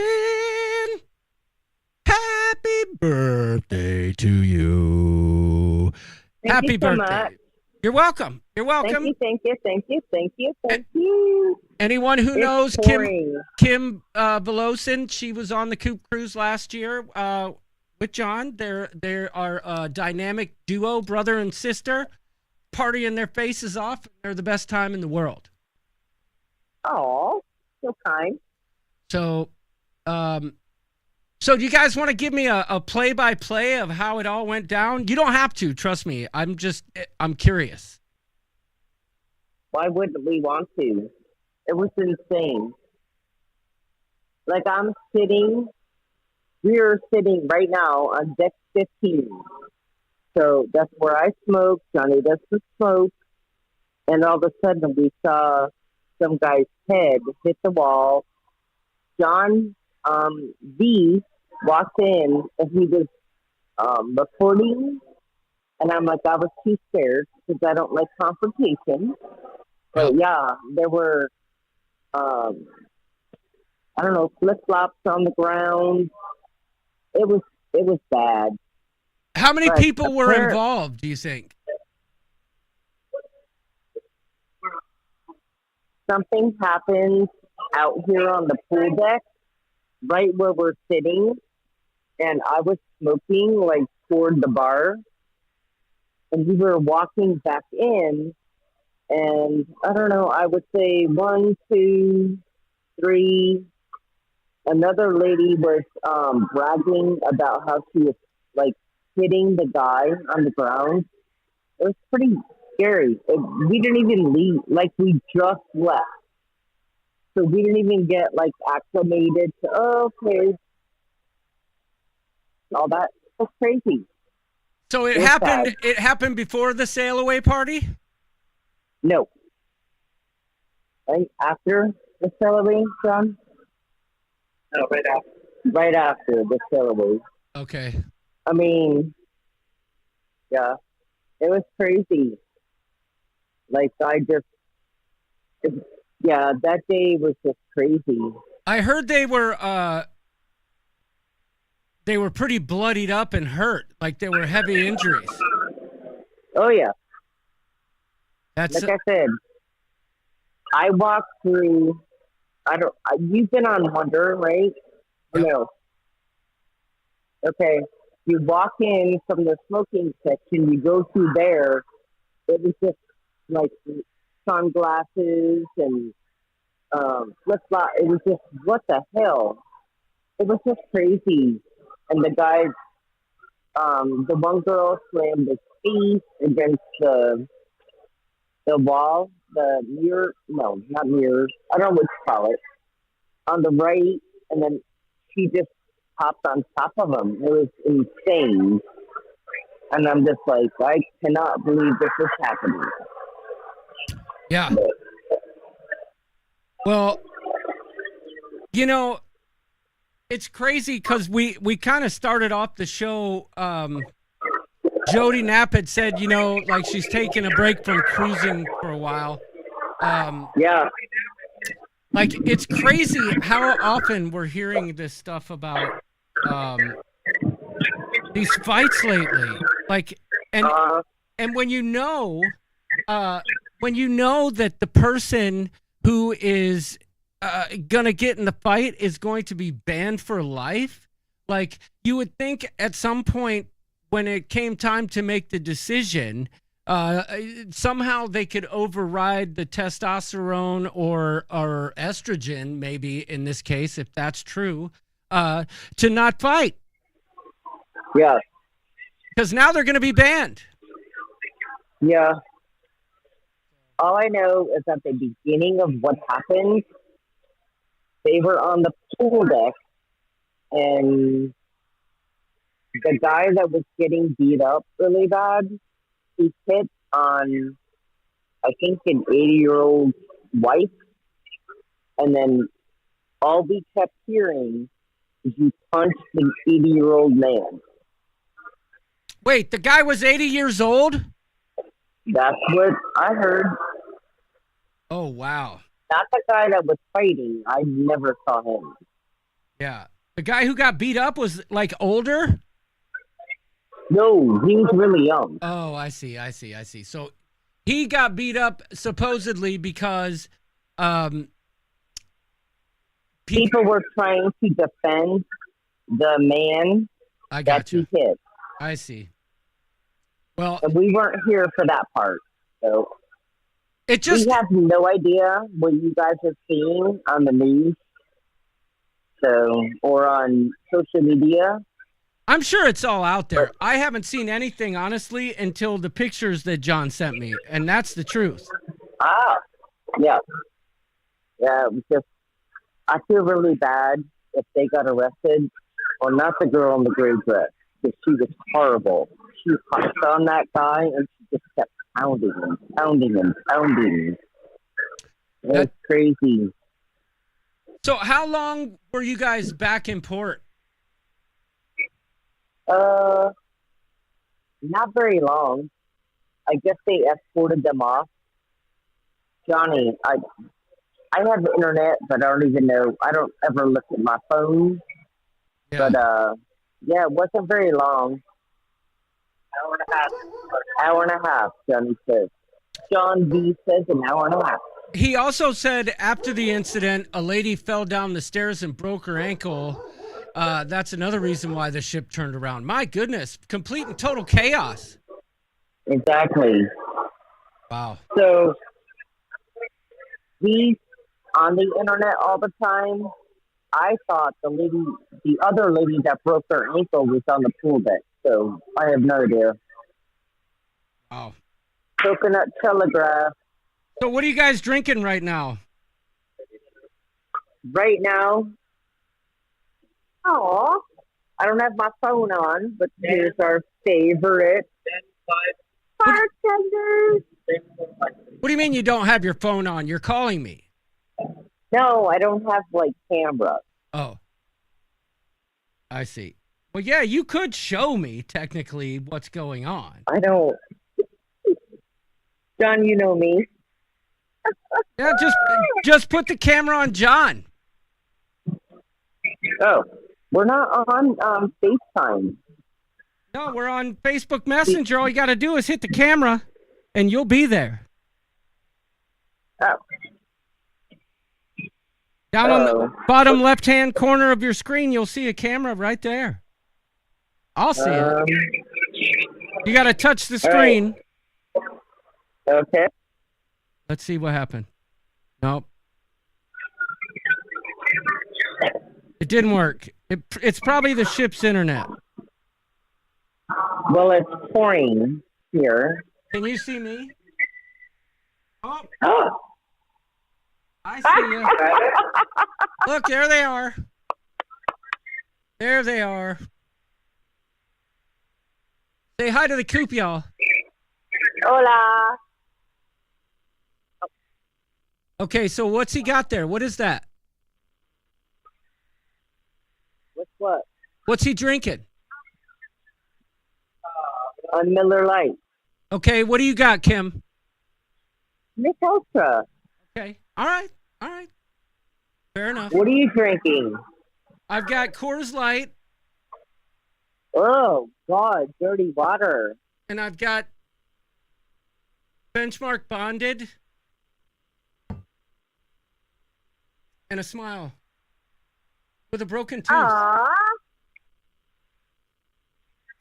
Happy birthday to you. Happy birthday. You're welcome. You're welcome. Thank you. Anyone who knows Kim Velosin, she was on the Coop Cruise last year with John. They are a dynamic duo, brother and sister, partying their faces off. They're the best time in the world. Oh, so kind. So do you guys want to give me a play-by-play of how it all went down? You don't have to, trust me. I'm curious. Why wouldn't we want to? It was insane. Like we're sitting right now on deck 15. So that's where I smoke. Johnny doesn't smoke. And all of a sudden we saw some guy's head hit the wall. John V walked in and he was recording. And I'm like, I was too scared because I don't like confrontation. But yeah, there were, I don't know, flip-flops on the ground. It was bad. How many people were involved, do you think? Something happened out here on the pool deck, right where we're sitting, and I was smoking, like, toward the bar, and we were walking back in, and I don't know, I would say 1, 2, 3. Another lady was bragging about how she was, like, hitting the guy on the ground. It was pretty scary. We didn't even leave. Like, we just left. So we didn't even get, like, acclimated to, oh, okay. All that was crazy. So it was happened. sad. It happened before the sail away party. No. Right after the celery, John? No, right after. Right after the celery. Okay. I mean, yeah, it was crazy. Like, yeah, that day was just crazy. I heard they were pretty bloodied up and hurt. Like they were heavy injuries. Oh, yeah. That's like I said, I walked through, you've been on Wonder, right? Or Yep. no? Okay. You walk in from the smoking section, you go through there, it was just like sunglasses and flip-flop. It was just, what the hell? It was just crazy. And the guy, the one girl slammed his feet against the wall, the mirror, no, not mirrors, I don't know what to call it, on the right, and then she just popped on top of him. It was insane. And I'm just like, I cannot believe this is happening. Yeah. Well, it's crazy because we kind of started off the show. Jody Knapp had said, like she's taking a break from cruising for a while. Yeah. Like, it's crazy how often we're hearing this stuff about these fights lately. Like, and when you know that the person who is gonna get in the fight is going to be banned for life, like, you would think at some point when it came time to make the decision, somehow they could override the testosterone or estrogen, maybe in this case, if that's true, to not fight. Yeah. Because now they're going to be banned. Yeah. All I know is at the beginning of what happened, they were on the pool deck, and the guy that was getting beat up really bad, he hit on, I think, an 80-year-old wife, and then all we kept hearing is he punched the 80-year-old man. Wait, the guy was 80 years old? That's what I heard. Oh, wow. Not the guy that was fighting. I never saw him. Yeah. The guy who got beat up was, like, older? No, he was really young. Oh, I see. So he got beat up supposedly because people were trying to defend the man that he hit. I see. Well, and we weren't here for that part, so we have no idea what you guys are seeing on the news, or on social media. I'm sure it's all out there. I haven't seen anything, honestly, until the pictures that John sent me, and that's the truth. Yeah. Yeah, it was just, I feel really bad if they got arrested, or not the girl in the gray dress, because she was horrible. She punched on that guy, and she just kept pounding him. It was crazy. So how long were you guys back in port? Not very long. I guess they escorted them off. Johnny, I have internet, but I don't even know. I don't ever look at my phone. Yeah. But, yeah, it wasn't very long. Hour and a half, Johnny says. John B says an hour and a half. He also said after the incident, a lady fell down the stairs and broke her ankle. That's another reason why the ship turned around. My goodness, complete and total chaos. Exactly. Wow. So he's on the internet all the time. I thought the other lady that broke her ankle was on the pool deck. so I have no idea. Oh. Coconut Telegraph. So what are you guys drinking right now? Right now, I don't have my phone on, but here's our favorite bartenders. What do you mean you don't have your phone on? You're calling me. No, I don't have, like, camera. Oh. I see. Well, yeah, you could show me, technically, what's going on. I don't. John, you know me. Yeah, just put the camera on John. Oh, we're not on FaceTime. No, we're on Facebook Messenger. All you got to do is hit the camera, and you'll be there. Oh. Down on the bottom left-hand corner of your screen, you'll see a camera right there. I'll see it. You got to touch the screen. Right. Okay. Let's see what happened. Nope. It didn't work. It's probably the ship's internet. Well, it's pouring here. Can you see me? Oh. I see you. Look, there they are. There they are. Say hi to the coop, y'all. Hola. Okay, so what's he got there? What is that? What's what? What's he drinking? A Miller Lite. Okay, what do you got, Kim? Miss Ultra. Okay, all right. Fair enough. What are you drinking? I've got Coors Light. Oh, God, dirty water. And I've got Benchmark Bonded. And a smile. With a broken tooth. Aww.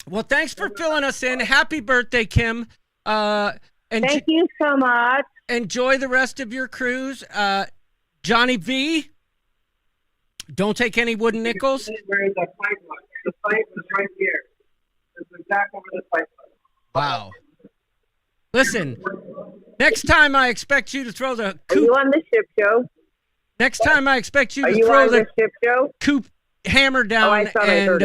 Well, thanks for filling us in. Happy birthday, Kim. And thank you so much. Enjoy the rest of your cruise. Johnny V, don't take any wooden nickels. Where the pipe was. The pipe was right here. It's exactly where the pipe was. Wow. Listen, next time I expect you to throw the coop. Are you on the ship show? Next time I expect you to you throw on the ship show? Coop hammer down and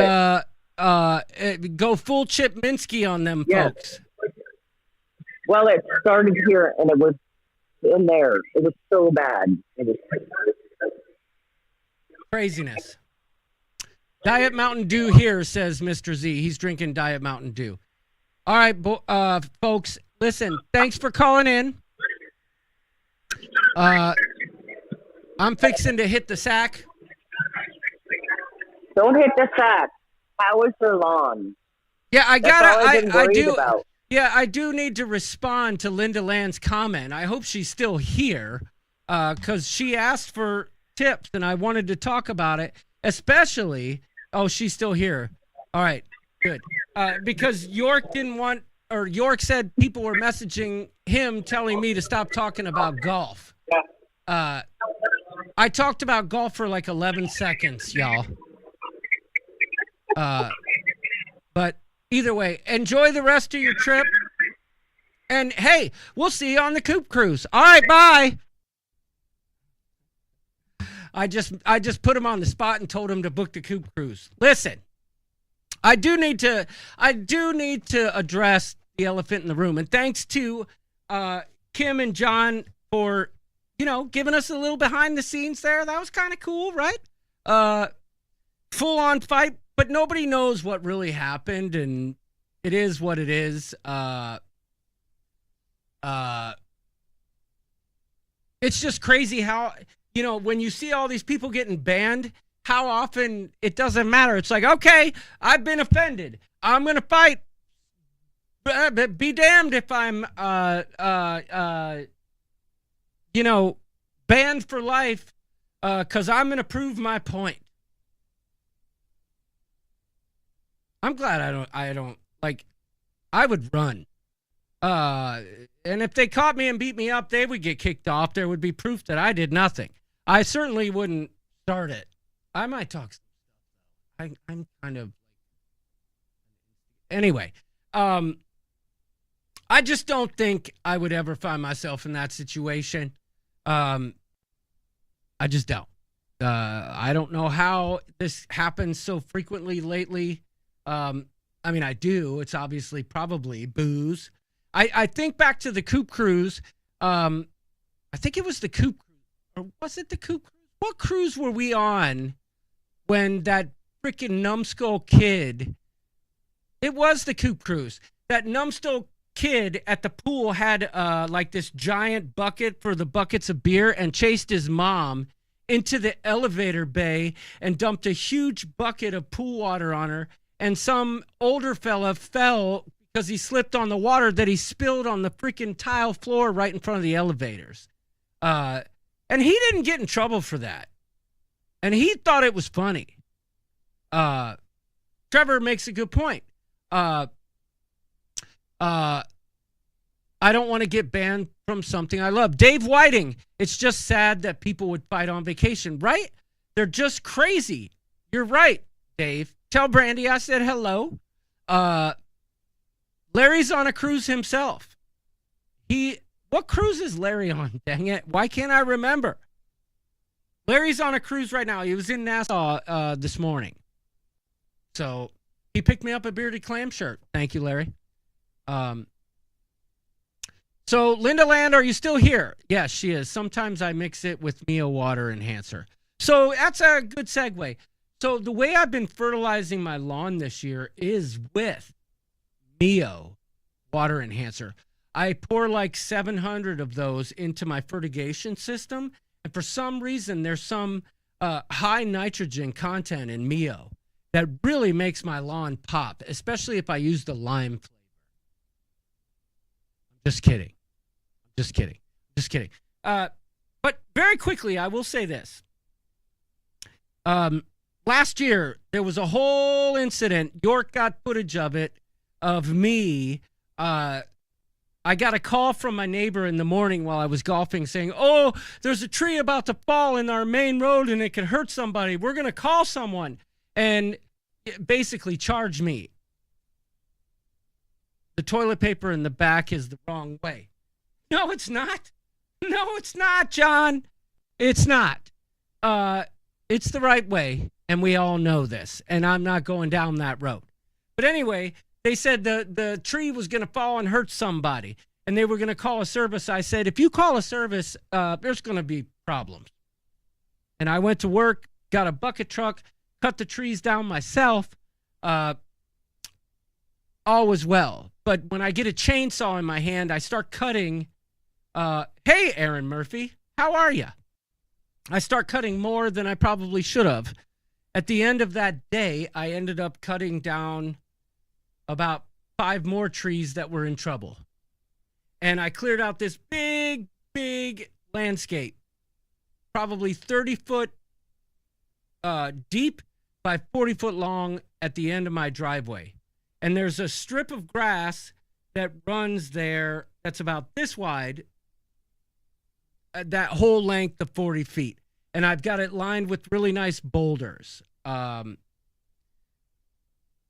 it. Go full Chip Minsky on them folks. Well, it started here and it was in there. It was so bad. It was craziness. Diet Mountain Dew here, says Mr. Z. He's drinking Diet Mountain Dew. All right, folks, listen, thanks for calling in. I'm fixing to hit the sack. Don't hit the sack. How is your lawn? Yeah, I do. About. Yeah, I do need to respond to Linda Land's comment. I hope she's still here because she asked for tips and I wanted to talk about it, especially. Oh, she's still here. All right, good. Because York said people were messaging him telling me to stop talking about golf. I talked about golf for like 11 seconds, y'all. But either way, enjoy the rest of your trip. And hey, we'll see you on the Coop Cruise. All right, bye. I just put him on the spot and told him to book the Coop Cruise. Listen, I do need to address the elephant in the room. And thanks to Kim and John for, giving us a little behind the scenes there. That was kind of cool, right? Full on fight, but nobody knows what really happened, and it is what it is. It's just crazy how, when you see all these people getting banned, how often it doesn't matter. It's like, okay, I've been offended. I'm going to fight. Be damned if I'm, banned for life, because I'm going to prove my point. I'm glad I don't I would run. And if they caught me and beat me up, they would get kicked off. There would be proof that I did nothing. I certainly wouldn't start it. I might talk some stuff though. I'm kind of Anyway, I just don't think I would ever find myself in that situation. I just don't. I don't know how this happens so frequently lately. I mean, I do. It's obviously probably booze. I think back to the Coop Cruise. I think it was the Coop Cruise. Or was it the Coop Cruise? What cruise were we on when that freaking numbskull kid... It was the Coop Cruise. That numbskull kid at the pool had like this giant bucket for the buckets of beer and chased his mom into the elevator bay and dumped a huge bucket of pool water on her. And some older fella fell because he slipped on the water that he spilled on the freaking tile floor right in front of the elevators. And he didn't get in trouble for that. And he thought it was funny. Trevor makes a good point. I don't want to get banned from something I love. Dave Whiting, it's just sad that people would fight on vacation, right? They're just crazy. You're right, Dave. Tell Brandy I said hello. Larry's on a cruise himself. What cruise is Larry on? Dang it. Why can't I remember? Larry's on a cruise right now. He was in Nassau this morning. So he picked me up a bearded clam shirt. Thank you, Larry. So Linda Land, are you still here? Yes, she is. Sometimes I mix it with Mio water enhancer. So that's a good segue. So the way I've been fertilizing my lawn this year is with Mio water enhancer. I pour like 700 of those into my fertigation system. And for some reason, there's some high nitrogen content in Mio that really makes my lawn pop, especially if I use the lime flavor. Just kidding. But very quickly, I will say this. Last year, there was a whole incident. York got footage of it, of me. I got a call from my neighbor in the morning while I was golfing saying, oh, there's a tree about to fall in our main road and it could hurt somebody. We're going to call someone. And basically charge me. The toilet paper in the back is the wrong way. No, it's not. No, it's not, John. It's not. It's the right way, and we all know this, and I'm not going down that road. But anyway, they said the tree was going to fall and hurt somebody, and they were going to call a service. I said, if you call a service, there's going to be problems. And I went to work, got a bucket truck, cut the trees down myself. All was well. But when I get a chainsaw in my hand, I start cutting. Hey, Aaron Murphy, how are you? I start cutting more than I probably should have. At the end of that day, I ended up cutting down about 5 more trees that were in trouble. And I cleared out this big landscape, probably 30 foot deep by 40 foot long at the end of my driveway. And there's a strip of grass that runs there that's about this wide, that whole length of 40 feet. And I've got it lined with really nice boulders.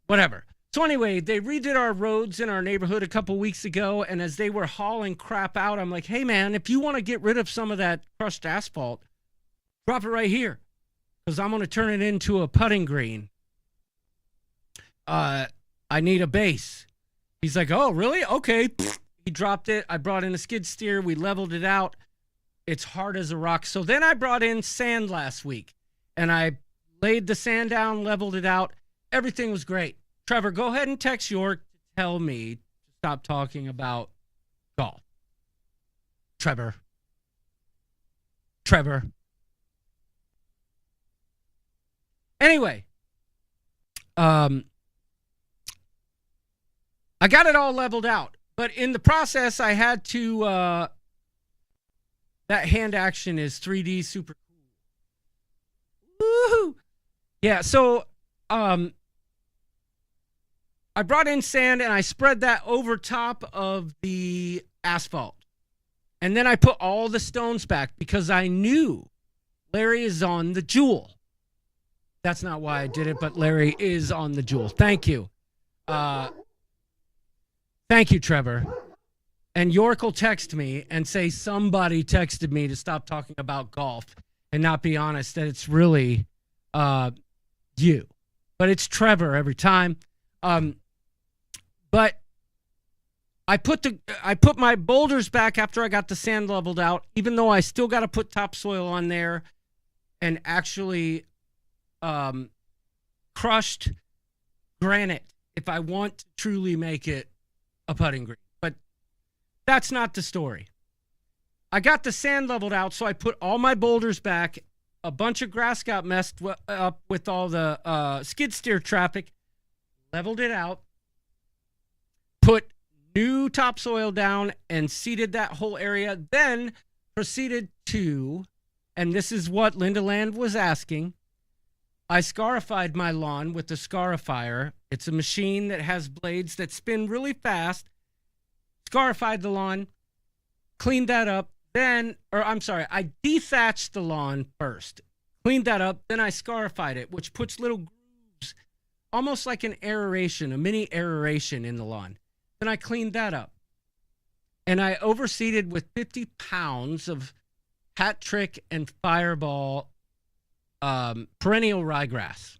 Whatever. So anyway, they redid our roads in our neighborhood a couple weeks ago. And as they were hauling crap out, I'm like, hey, man, if you want to get rid of some of that crushed asphalt, drop it right here, because I'm going to turn it into a putting green. I need a base. He's like, oh, really? Okay. He dropped it. I brought in a skid steer. We leveled it out. It's hard as a rock. So then I brought in sand last week, and I laid the sand down, leveled it out. Everything was great. Trevor, go ahead and text York to tell me to stop talking about golf. Trevor. Anyway, I got it all leveled out, but in the process, I had to, that hand action is 3D super cool. Woohoo! Yeah, so, I brought in sand and I spread that over top of the asphalt. And then I put all the stones back because I knew Larry is on the jewel. That's not why I did it, but Larry is on the jewel. Thank you. Thank you, Trevor. And York will text me and say somebody texted me to stop talking about golf and not be honest that it's really you. But it's Trevor every time. But I put my boulders back after I got the sand leveled out, even though I still got to put topsoil on there and actually crushed granite if I want to truly make it a putting green. But that's not the story. I got the sand leveled out, so I put all my boulders back. A bunch of grass got messed up with all the skid steer traffic. Leveled it out. Put new topsoil down and seeded that whole area. Then proceeded to, and this is what Linda Land was asking, I scarified my lawn with the scarifier. It's a machine that has blades that spin really fast. Scarified the lawn, cleaned that up. I dethatched the lawn first, cleaned that up, then I scarified it, which puts little grooves, almost like an aeration, a mini aeration in the lawn. Then I cleaned that up. And I overseeded with 50 pounds of Hat Trick and Fireball perennial ryegrass,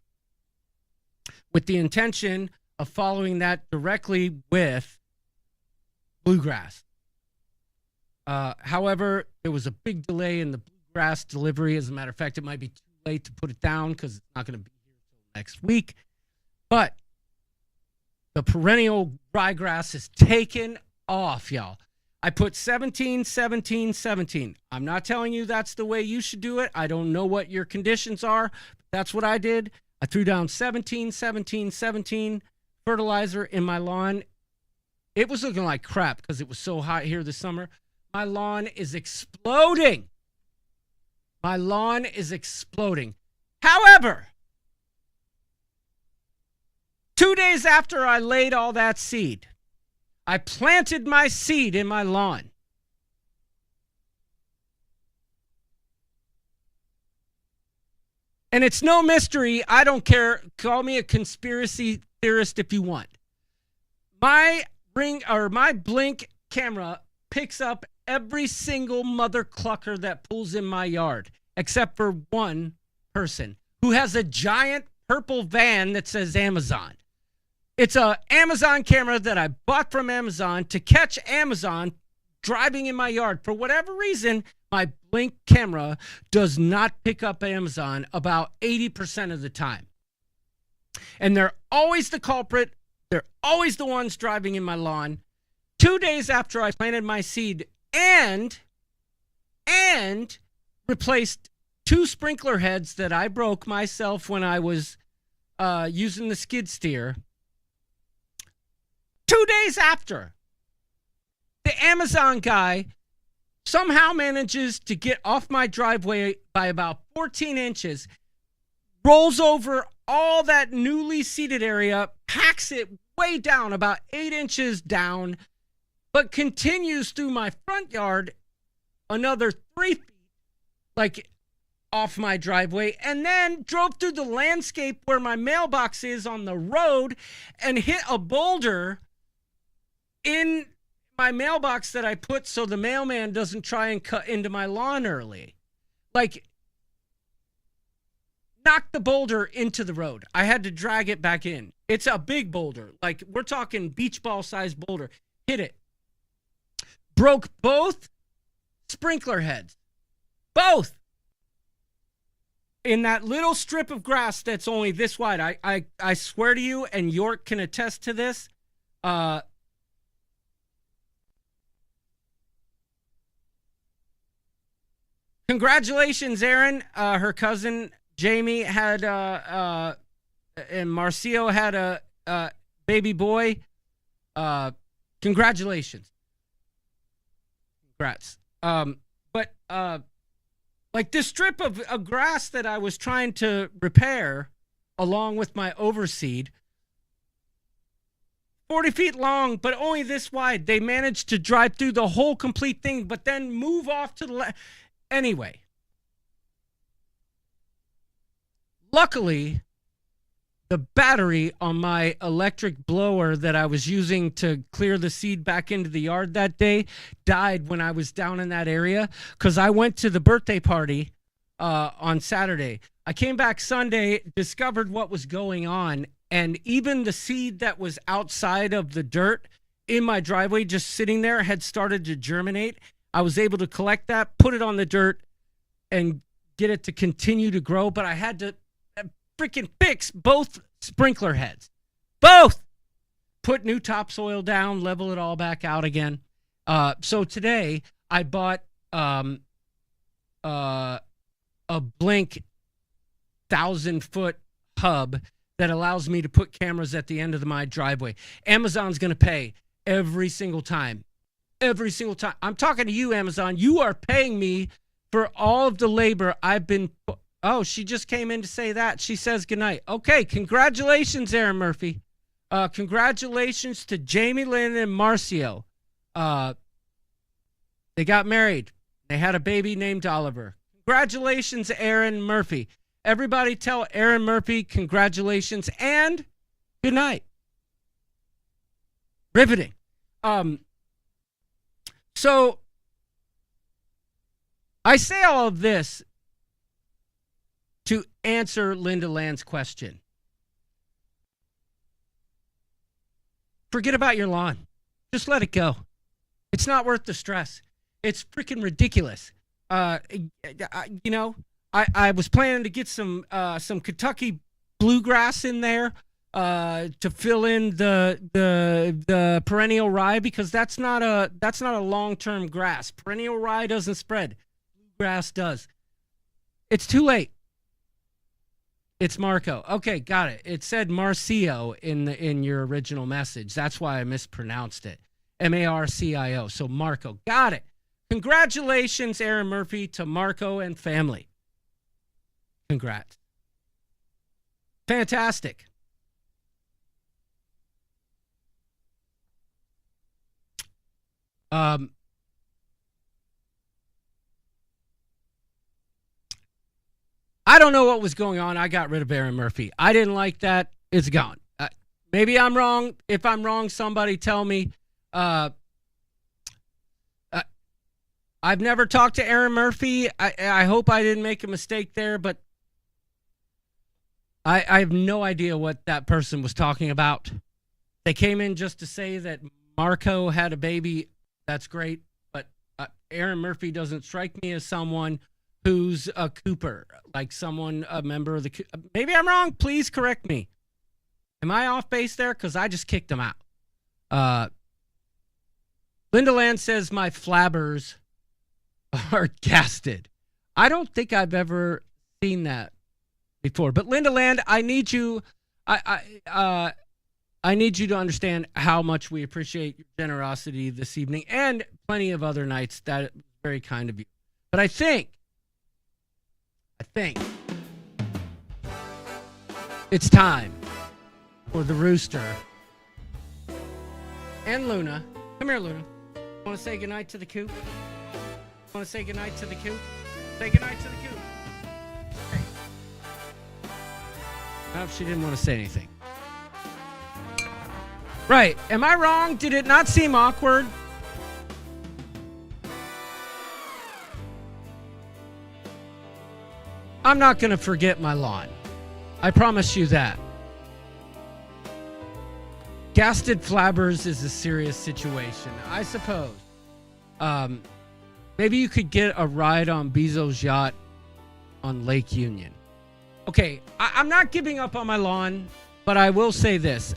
with the intention of following that directly with bluegrass. However, there was a big delay in the bluegrass delivery. As a matter of fact, it might be too late to put it down because it's not going to be here until next week. But the perennial ryegrass is taken off, y'all. I put 17, 17, 17. I'm not telling you that's the way you should do it. I don't know what your conditions are. That's what I did. I threw down 17, 17, 17 fertilizer in my lawn. It was looking like crap because it was so hot here this summer. My lawn is exploding. My lawn is exploding. However, 2 days after I laid all that seed, I planted my seed in my lawn. And it's no mystery. I don't care. Call me a conspiracy theorist if you want. My Blink camera picks up every single mother clucker that pulls in my yard, except for one person who has a giant purple van that says Amazon. It's a Amazon camera that I bought from Amazon to catch Amazon driving in my yard. For whatever reason, my Blink camera does not pick up Amazon about 80% of the time. And they're always the culprit. They're always the ones driving in my lawn. 2 days after I planted my seed and replaced 2 sprinkler heads that I broke myself when I was using the skid steer. 2 days after, the Amazon guy somehow manages to get off my driveway by about 14 inches, rolls over all that newly seeded area, packs it way down, about 8 inches down, but continues through my front yard another 3 feet, like off my driveway, and then drove through the landscape where my mailbox is on the road and hit a boulder in my mailbox that I put so the mailman doesn't try and cut into my lawn early. Like, knocked the boulder into the road. I had to drag it back in. It's a big boulder. Like, we're talking beach ball sized boulder. Hit it. Broke both sprinkler heads. Both. In that little strip of grass that's only this wide. I swear to you, and York can attest to this, congratulations, Erin. Her cousin Jamie had, and Marcio had a baby boy. Congratulations. Congrats. But like this strip of grass that I was trying to repair along with my overseed, 40 feet long, but only this wide. They managed to drive through the whole complete thing, but then move off to the left. Anyway, luckily, the battery on my electric blower that I was using to clear the seed back into the yard that day died when I was down in that area because I went to the birthday party on Saturday. I came back Sunday, discovered what was going on, and even the seed that was outside of the dirt in my driveway just sitting there had started to germinate. I was able to collect that, put it on the dirt, and get it to continue to grow, but I had to freaking fix both sprinkler heads. Both! Put new topsoil down, level it all back out again. So today I bought a Blink 1,000-foot hub that allows me to put cameras at the end of my driveway. Amazon's going to pay every single time. Every single time. I'm talking to you, Amazon. You are paying me for all of the labor I've been... Oh, she just came in to say that. She says goodnight. Okay, congratulations, Aaron Murphy. Congratulations to Jamie Lynn and Marcio. They got married. They had a baby named Oliver. Congratulations, Aaron Murphy. Everybody tell Aaron Murphy congratulations and good night. Riveting. So I say all of this to answer Linda Land's question. Forget about your lawn. Just let it go. It's not worth the stress. It's freaking ridiculous. You know, I was planning to get some Kentucky bluegrass in there to fill in the perennial rye, because that's not a long-term grass. Perennial rye doesn't spread. Bluegrass does. It's too late. It's Marco. Okay, got it. It said Marcio in your original message. That's why I mispronounced it. Marcio. So Marco. Got it. Congratulations, Aaron Murphy, to Marco and family. Congrats. Fantastic. I don't know what was going on. I got rid of Aaron Murphy. I didn't like that. It's gone. Maybe I'm wrong. If I'm wrong, somebody tell me. I've never talked to Aaron Murphy. I hope I didn't make a mistake there, but I have no idea what that person was talking about. They came in just to say that Marco had a baby. That's great, but Aaron Murphy doesn't strike me as someone who's a Cooper, like someone, a member of the... Maybe I'm wrong. Please correct me. Am I off base there? Because I just kicked him out. Linda Land says my flabbers are gasted. I don't think I've ever seen that before. But Linda Land, I need you... I need you to understand how much we appreciate your generosity this evening and plenty of other nights. That is very kind of you. But I think it's time for the Rooster and Luna. Come here, Luna. Want to say goodnight to the coop? Want to say goodnight to the coop? Say goodnight to the coop. Hey. I hope she didn't want to say anything. Right. Am I wrong? Did it not seem awkward? I'm not going to forget my lawn. I promise you that. Gasted flabbers is a serious situation, I suppose. Maybe you could get a ride on Bezos' yacht on Lake Union. Okay, I'm not giving up on my lawn, but I will say this.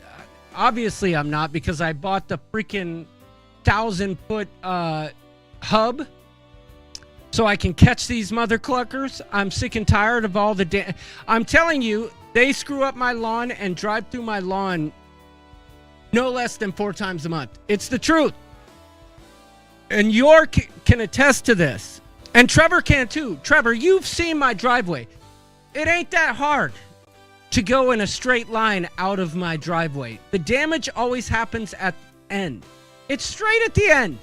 Obviously, I'm not, because I bought the freaking 1,000-foot hub so I can catch these mother cluckers. I'm sick and tired of all the... I'm telling you, they screw up my lawn and drive through my lawn no less than 4 times a month. It's the truth. And York can attest to this. And Trevor can too. Trevor, you've seen my driveway. It ain't that hard to go in a straight line out of my driveway. The damage always happens at the end. It's straight at the end.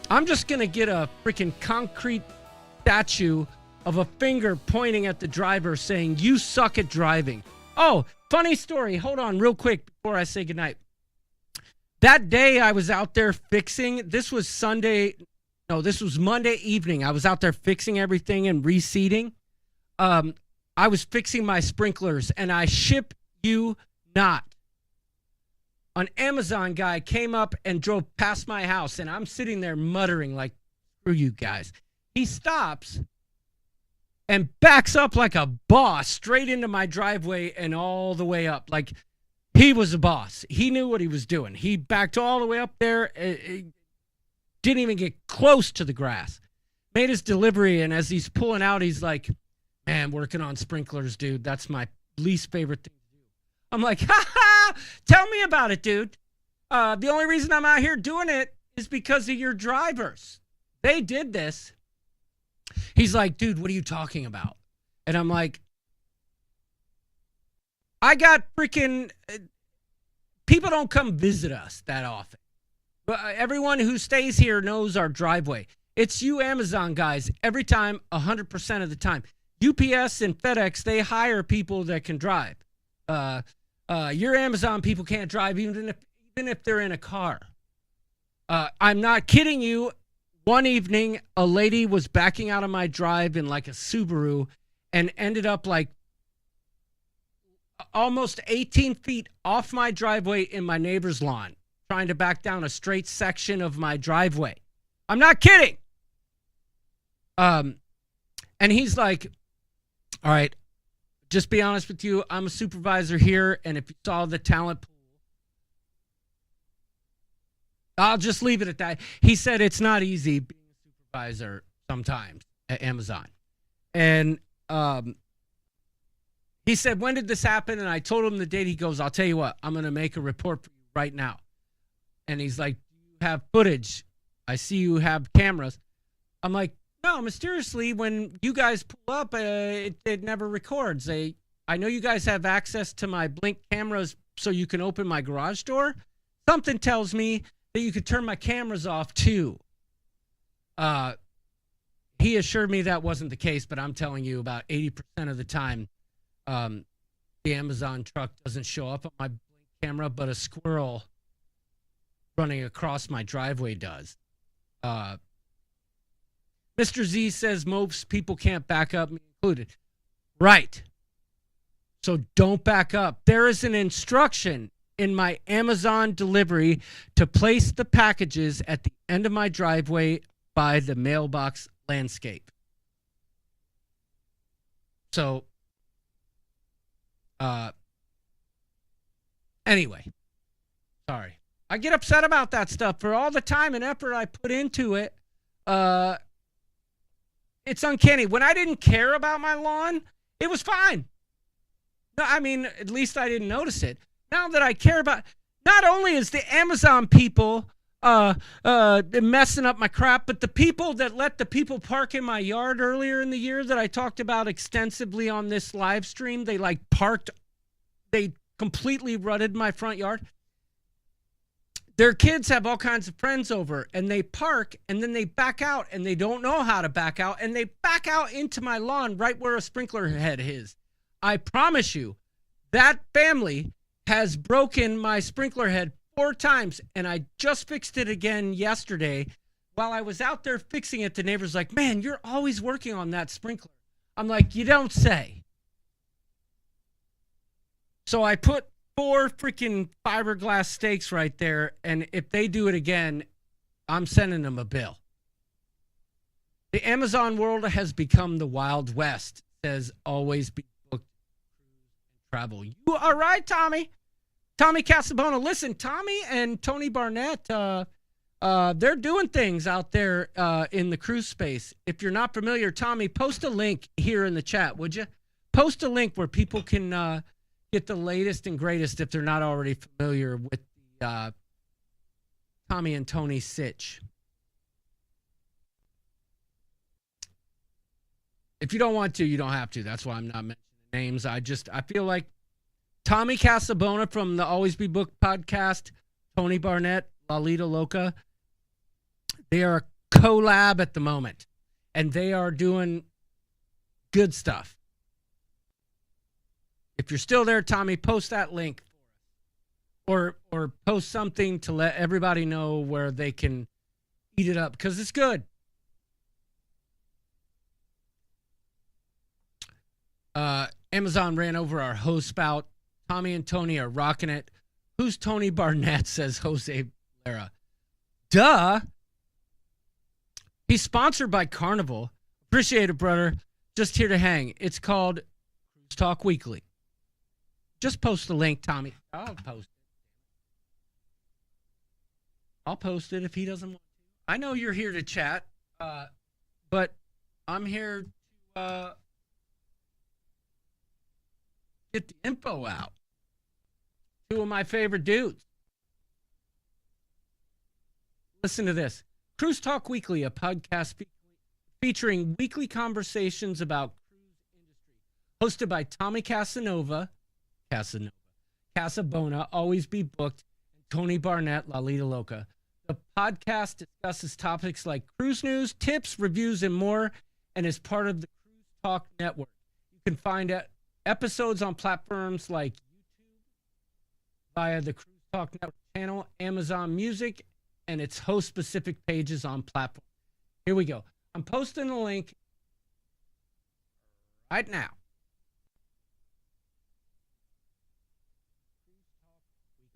I'm just going to get a freaking concrete statue of a finger pointing at the driver saying, "You suck at driving." Oh, funny story. Hold on real quick before I say goodnight. That day I was out there fixing, this was Monday evening. I was out there fixing everything and reseating. I was fixing my sprinklers, and I ship you not. An Amazon guy came up and drove past my house, and I'm sitting there muttering like, screw you guys. He stops and backs up like a boss straight into my driveway and all the way up. Like, he was a boss. He knew what he was doing. He backed all the way up there. Didn't even get close to the grass. Made his delivery, and as he's pulling out, he's like, "Man, working on sprinklers, dude, that's my least favorite thing to do." I'm like, "Ha ha! Tell me about it, dude. The only reason I'm out here doing it is because of your drivers. They did this." He's like, "Dude, what are you talking about?" And I'm like, I got freaking... people don't come visit us that often. But everyone who stays here knows our driveway. It's you Amazon guys every time, 100% of the time. UPS and FedEx, they hire people that can drive. Your Amazon people can't drive even if they're in a car. I'm not kidding you. One evening, a lady was backing out of my drive in like a Subaru and ended up like almost 18 feet off my driveway in my neighbor's lawn, trying to back down a straight section of my driveway. I'm not kidding. And he's like, "All right, just be honest with you. I'm a supervisor here, and if you saw the talent pool, I'll just leave it at that." He said it's not easy being a supervisor sometimes at Amazon. And he said, "When did this happen?" And I told him the date. He goes, "I'll tell you what, I'm going to make a report for you right now." And he's like, "Do you have footage? I see you have cameras." I'm like, "No, mysteriously, when you guys pull up, it never records. I know you guys have access to my Blink cameras so you can open my garage door. Something tells me that you could turn my cameras off too." He assured me that wasn't the case, but I'm telling you, about 80% of the time, the Amazon truck doesn't show up on my Blink camera, but a squirrel running across my driveway does. Mr. Z says most people can't back up, me included. Right. So don't back up. There is an instruction in my Amazon delivery to place the packages at the end of my driveway by the mailbox landscape. So, anyway, sorry. I get upset about that stuff for all the time and effort I put into it. It's uncanny. When I didn't care about my lawn, it was fine. No, I mean, at least I didn't notice it. Now that I care about, not only is the Amazon people messing up my crap, but the people that let the people park in my yard earlier in the year that I talked about extensively on this live stream, they completely rutted my front yard. Their kids have all kinds of friends over, and they park, and then they back out, and they don't know how to back out, and they back out into my lawn right where a sprinkler head is. I promise you, that family has broken my sprinkler head 4 times, and I just fixed it again yesterday. While I was out there fixing it, the neighbor's like, "Man, you're always working on that sprinkler." I'm like, "You don't say." So I put 4 freaking fiberglass stakes right there, and if they do it again, I'm sending them a bill. The Amazon world has become the Wild West, says always be booked and travel. You are right, Tommy. Tommy Casabona. Listen, Tommy and Tony Barnett, they're doing things out there in the cruise space. If you're not familiar, Tommy, post a link here in the chat, would you? Post a link where people can get the latest and greatest if they're not already familiar with the Tommy and Tony Sitch. If you don't want to, you don't have to. That's why I'm not mentioning names. I feel like Tommy Casabona from the Always Be Booked podcast, Tony Barnett, Lalita Loca, they are a collab at the moment. And they are doing good stuff. If you're still there, Tommy, post that link or post something to let everybody know where they can eat it up, because it's good. Amazon ran over our host spout. Tommy and Tony are rocking it. Who's Tony Barnett, says Jose Lara. Duh. He's sponsored by Carnival. Appreciate it, brother. Just here to hang. It's called Cruise Talk Weekly. Just post the link, Tommy. I'll post it if he doesn't want to. I know you're here to chat, but I'm here to get the info out. Two of my favorite dudes. Listen to this. Cruise Talk Weekly, a podcast featuring weekly conversations about cruise industry. Hosted by Tommy Casabona, Always Be Booked, and Tony Barnett, La Lita Loca. The podcast discusses topics like cruise news, tips, reviews, and more, and is part of the Cruise Talk Network. You can find episodes on platforms like YouTube, via the Cruise Talk Network channel, Amazon Music, and its host-specific pages on platforms. Here we go. I'm posting the link right now.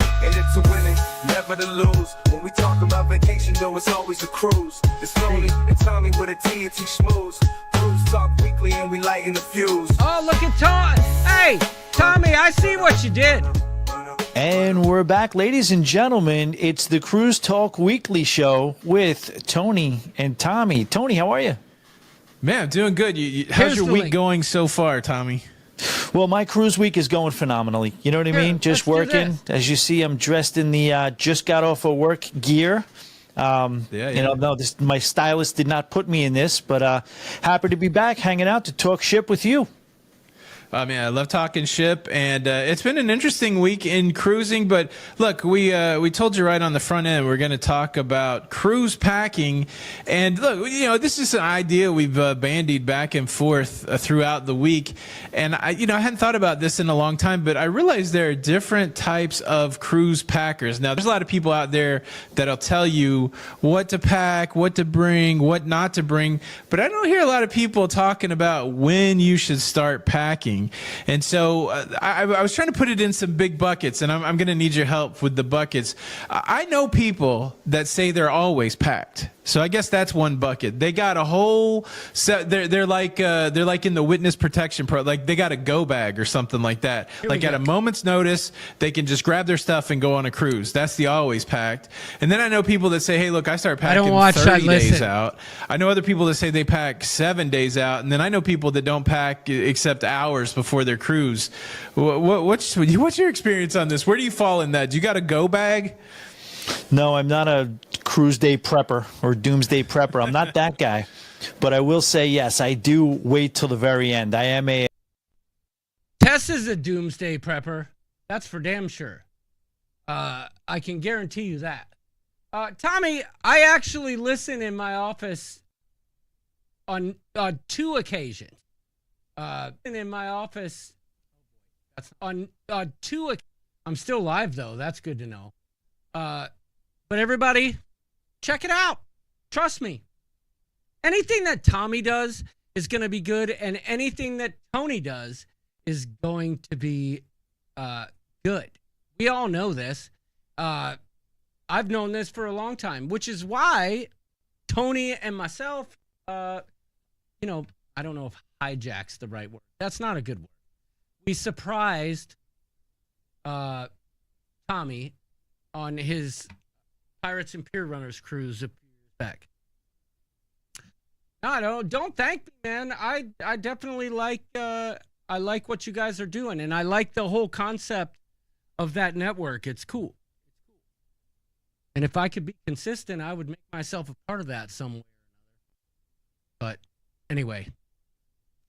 And it's a winning, never to lose. When we talk about vacation, though, it's always a cruise. It's Tony and Tommy with a TNT schmooze. Cruise Talk Weekly and we lighten the fuse. Oh, look at Tommy. Hey, Tommy, I see what you did. And we're back, ladies and gentlemen. It's the Cruise Talk Weekly show with Tony and Tommy. Tony, how are you? Man, I'm doing good. How's your week going so far, Tommy? Well, my cruise week is going phenomenally. You know what I mean? Just working. As you see, I'm dressed in the just got off of work gear. You know, no, my stylist did not put me in this, but happy to be back hanging out to talk ship with you. I mean, I love talking ship, and it's been an interesting week in cruising. But look, we told you right on the front end we're going to talk about cruise packing. And look, you know, this is an idea we've bandied back and forth throughout the week. And I hadn't thought about this in a long time, but I realized there are different types of cruise packers. Now, there's a lot of people out there that'll tell you what to pack, what to bring, what not to bring. But I don't hear a lot of people talking about when you should start packing. And so I was trying to put it in some big buckets, and I'm going to need your help with the buckets. I know people that say they're always packed. So I guess that's one bucket. They got a whole set. They're like in the witness protection pro. Like they got a go bag or something like that. Like at a moment's notice, they can just grab their stuff and go on a cruise. That's the always packed. And then I know people that say, hey, look, I start packing 30 days out. I know other people that say they pack 7 days out. And then I know people that don't pack except hours before their cruise. What's your experience on this? Where do you fall in that? Do you got a go bag? No, I'm not a cruise day prepper or doomsday prepper. I'm not that guy. But I will say, yes, I do wait till the very end. I am a... Tess is a doomsday prepper. That's for damn sure. I can guarantee you that. Tommy, I actually listen in my office on 2 occasions. In my office on 2 I'm still live, though. That's good to know. But everybody, check it out. Trust me. Anything that Tommy does is going to be good, and anything that Tony does is going to be good. We all know this. I've known this for a long time, which is why Tony and myself, I don't know if hijack's the right word. That's not a good word. We surprised Tommy on his Pirates and Pier Runners cruise a few years back. No, don't thank me, man. I definitely like I like what you guys are doing, and I like the whole concept of that network. It's cool. And if I could be consistent, I would make myself a part of that somewhere. But anyway,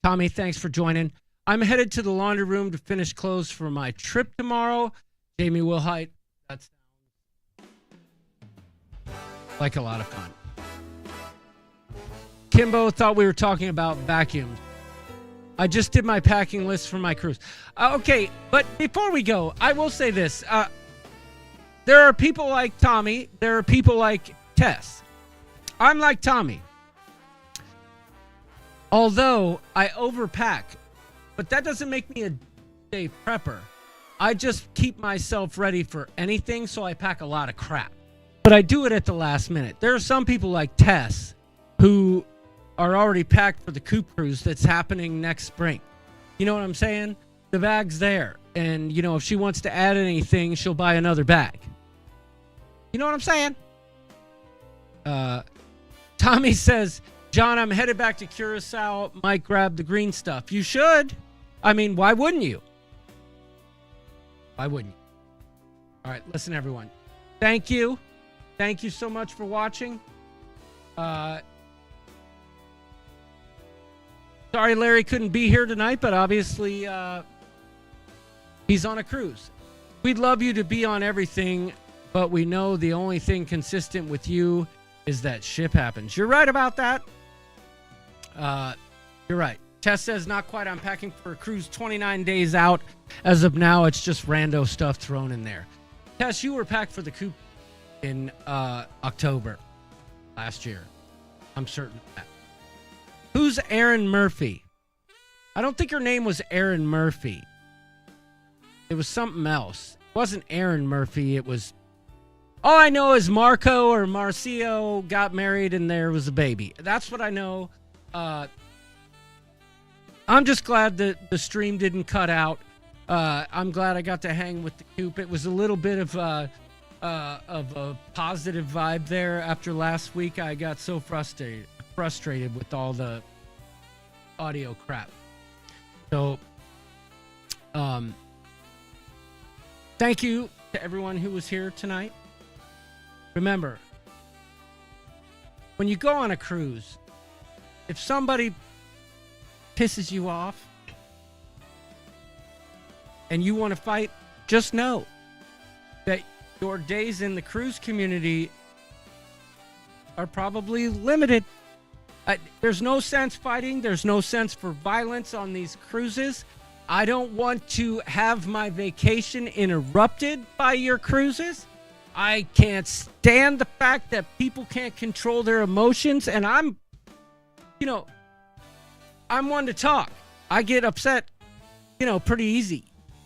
Tommy, thanks for joining. I'm headed to the laundry room to finish clothes for my trip tomorrow. Jamie Wilhite, that's like a lot of fun. Kimbo thought we were talking about vacuums. I just did my packing list for my cruise. Okay, but before we go, I will say this. There are people like Tommy. There are people like Tess. I'm like Tommy. Although I overpack, but that doesn't make me a day prepper. I just keep myself ready for anything, so I pack a lot of crap. But I do it at the last minute. There are some people like Tess who are already packed for the Coop cruise that's happening next spring. You know what I'm saying? The bag's there. And, you know, if she wants to add anything, she'll buy another bag. You know what I'm saying? Tommy says, John, I'm headed back to Curacao. Might grab the green stuff. You should. I mean, why wouldn't you? Why wouldn't you? All right, listen, everyone. Thank you. Thank you so much for watching. Sorry Larry couldn't be here tonight, but obviously he's on a cruise. We'd love you to be on everything, but we know the only thing consistent with you is that ship happens. You're right about that. You're right. Tess says, not quite. I'm packing for a cruise 29 days out. As of now, it's just rando stuff thrown in there. Tess, you were packed for the Coop in October last year. I'm certain of that. Who's Erin Murphy? I don't think her name was Erin Murphy. It was something else. It wasn't Erin Murphy. It was... All I know is Marco or Marcio got married and there was a baby. That's what I know. I'm just glad that the stream didn't cut out. I'm glad I got to hang with the Coop. It was a little bit of a positive vibe there. After last week, I got so frustrated with all the audio crap. So, thank you to everyone who was here tonight. Remember, when you go on a cruise, if somebody pisses you off and you want to fight, just know that your days in the cruise community are probably limited. There's no sense fighting. There's no sense for violence on these cruises. I don't want to have my vacation interrupted by your cruises. I can't stand the fact that people can't control their emotions. And I'm one to talk. I get upset, pretty easy.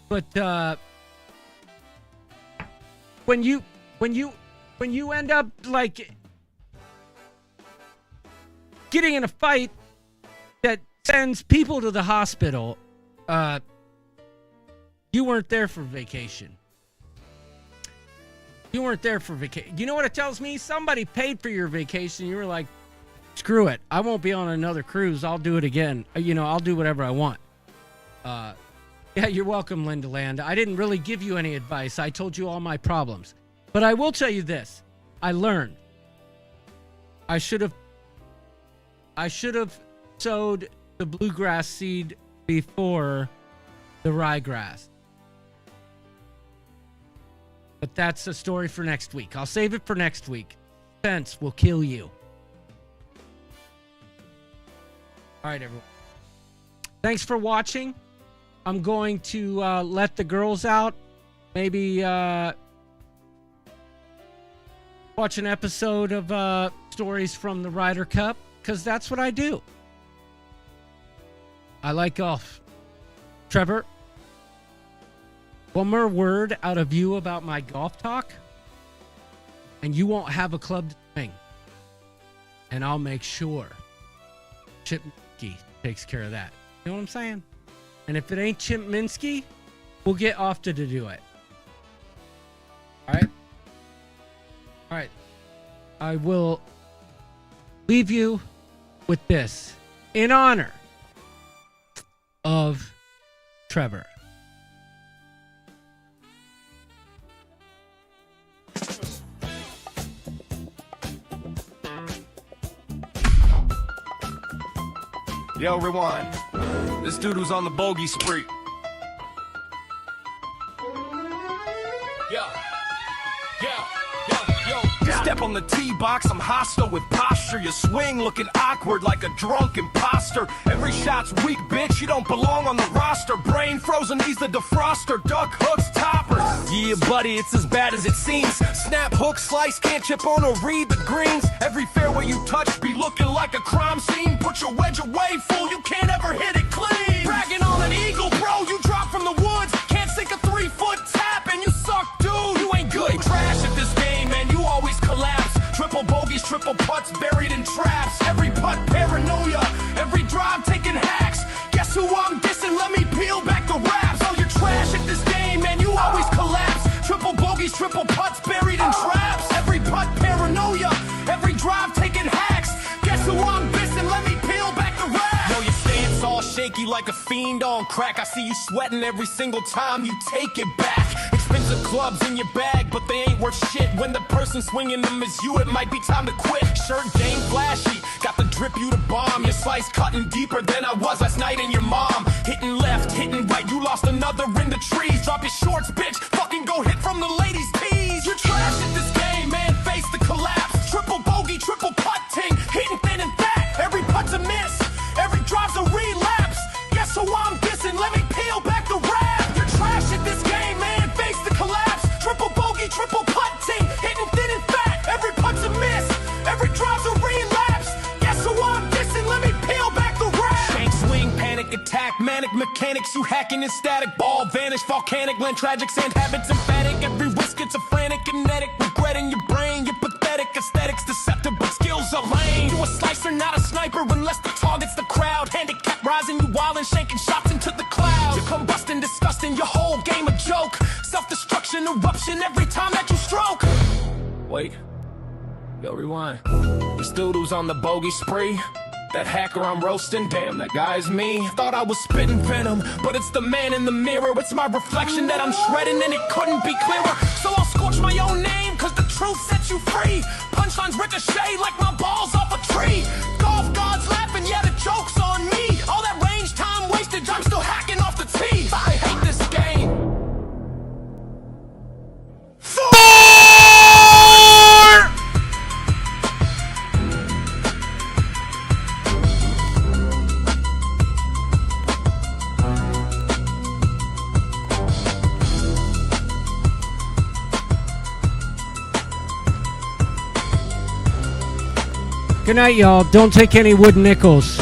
But when you end up like getting in a fight that sends people to the hospital, you weren't there for vacation. You weren't there for vacation. You know what it tells me? Somebody paid for your vacation. You were like, screw it. I won't be on another cruise. I'll do it again. I'll do whatever I want. Yeah, you're welcome, Linda Land. I didn't really give you any advice. I told you all my problems. But I will tell you this. I learned. I should have sowed the bluegrass seed before the ryegrass. But that's a story for next week. I'll save it for next week. Fence will kill you. All right, everyone. Thanks for watching. I'm going to let the girls out. Maybe watch an episode of Stories from the Ryder Cup, because that's what I do. I like golf. Trevor, one more word out of you about my golf talk, and you won't have a club to swing. And I'll make sure Chip Minsky takes care of that. You know what I'm saying? And if it ain't Chip Minsky, we'll get Ofta to do it. All right? All right. I will leave you with this in honor of Trevor. Yo, rewind. This dude was on the bogey spree. Yo. Step on the tee box, I'm hostile with posture. You swing looking awkward like a drunk imposter. Every shot's weak, bitch, you don't belong on the roster. Brain frozen, he's the defroster. Duck hooks, toppers. Yeah, buddy, it's as bad as it seems. Snap, hook, slice, can't chip on or read the greens. Every fairway you touch be looking like a crime scene. Put your wedge away, fool, you can't ever hit it clean. Bragging on an eagle, bro, you drop from the woods. Can't sink a 3-foot tap and you suck, dude. You ain't good. Trash at this game, man, you always collapse. Triple bogeys, triple putts buried in traps. Every putt paranoia, every drive taking hacks. Guess who I'm dissing? Let me peel back the raps. Oh, you're trash at this game, man, you always collapse. Triple bogeys, triple putts buried in traps. Every putt paranoia, every drive taking hacks. Guess who I'm dissing? Let me peel back the raps. Yo, your stance all shaky like a fiend on crack. I see you sweating every single time you take it back. Expensive clubs in your bag, but they ain't worth shit. When the person swinging them is you, it might be time to quit. Shirt game flashy, got the drip you to bomb. Your slice cutting deeper than I was last night in your mom. Hitting left, hitting right, you lost another in the trees. Drop your shorts, bitch, fucking go hit from the ladies' tees. You're trash at this game, man, face the collapse. Triple bogey, triple putting, hitting thin and fat. Every putt's a miss, every drive's a relapse. Guess who I'm dissing? Let me peel back the rap. You're trash at this game, man, face the collapse. Triple bogey, triple putting, hitting thin and fat. Every putt's a miss, every drive's a relapse. Guess who I'm dissing? Let me peel back the rap. Shank swing, panic attack, manic mechanics. You hacking in static, ball vanish, volcanic, land tragic, sand habits emphatic. Every risk schizophrenic, kinetic, regretting your brain. You're pathetic, aesthetics deceptive, but skills are lame. You a slicer, not a sniper, unless the target's the crowd. Handicap rising, you wildin', shanking shots into the clouds. You're combusting, disgusting, your whole game a joke. Self-destruction, eruption every time that you stroke. Wait, yo, rewind. This dude who's on the bogey spree, that hacker I'm roasting, damn, that guy's me. Thought I was spitting venom, but it's the man in the mirror. It's my reflection that I'm shredding and it couldn't be clearer. So I'll scorch my own name, cause the truth sets you free. Punchlines ricochet like my balls off a tree. Golf gods laughing, yeah, the joke's on me. All that range time wasted, I'm still hacking off the tee. I hate this game. Good night, y'all. Don't take any wooden nickels.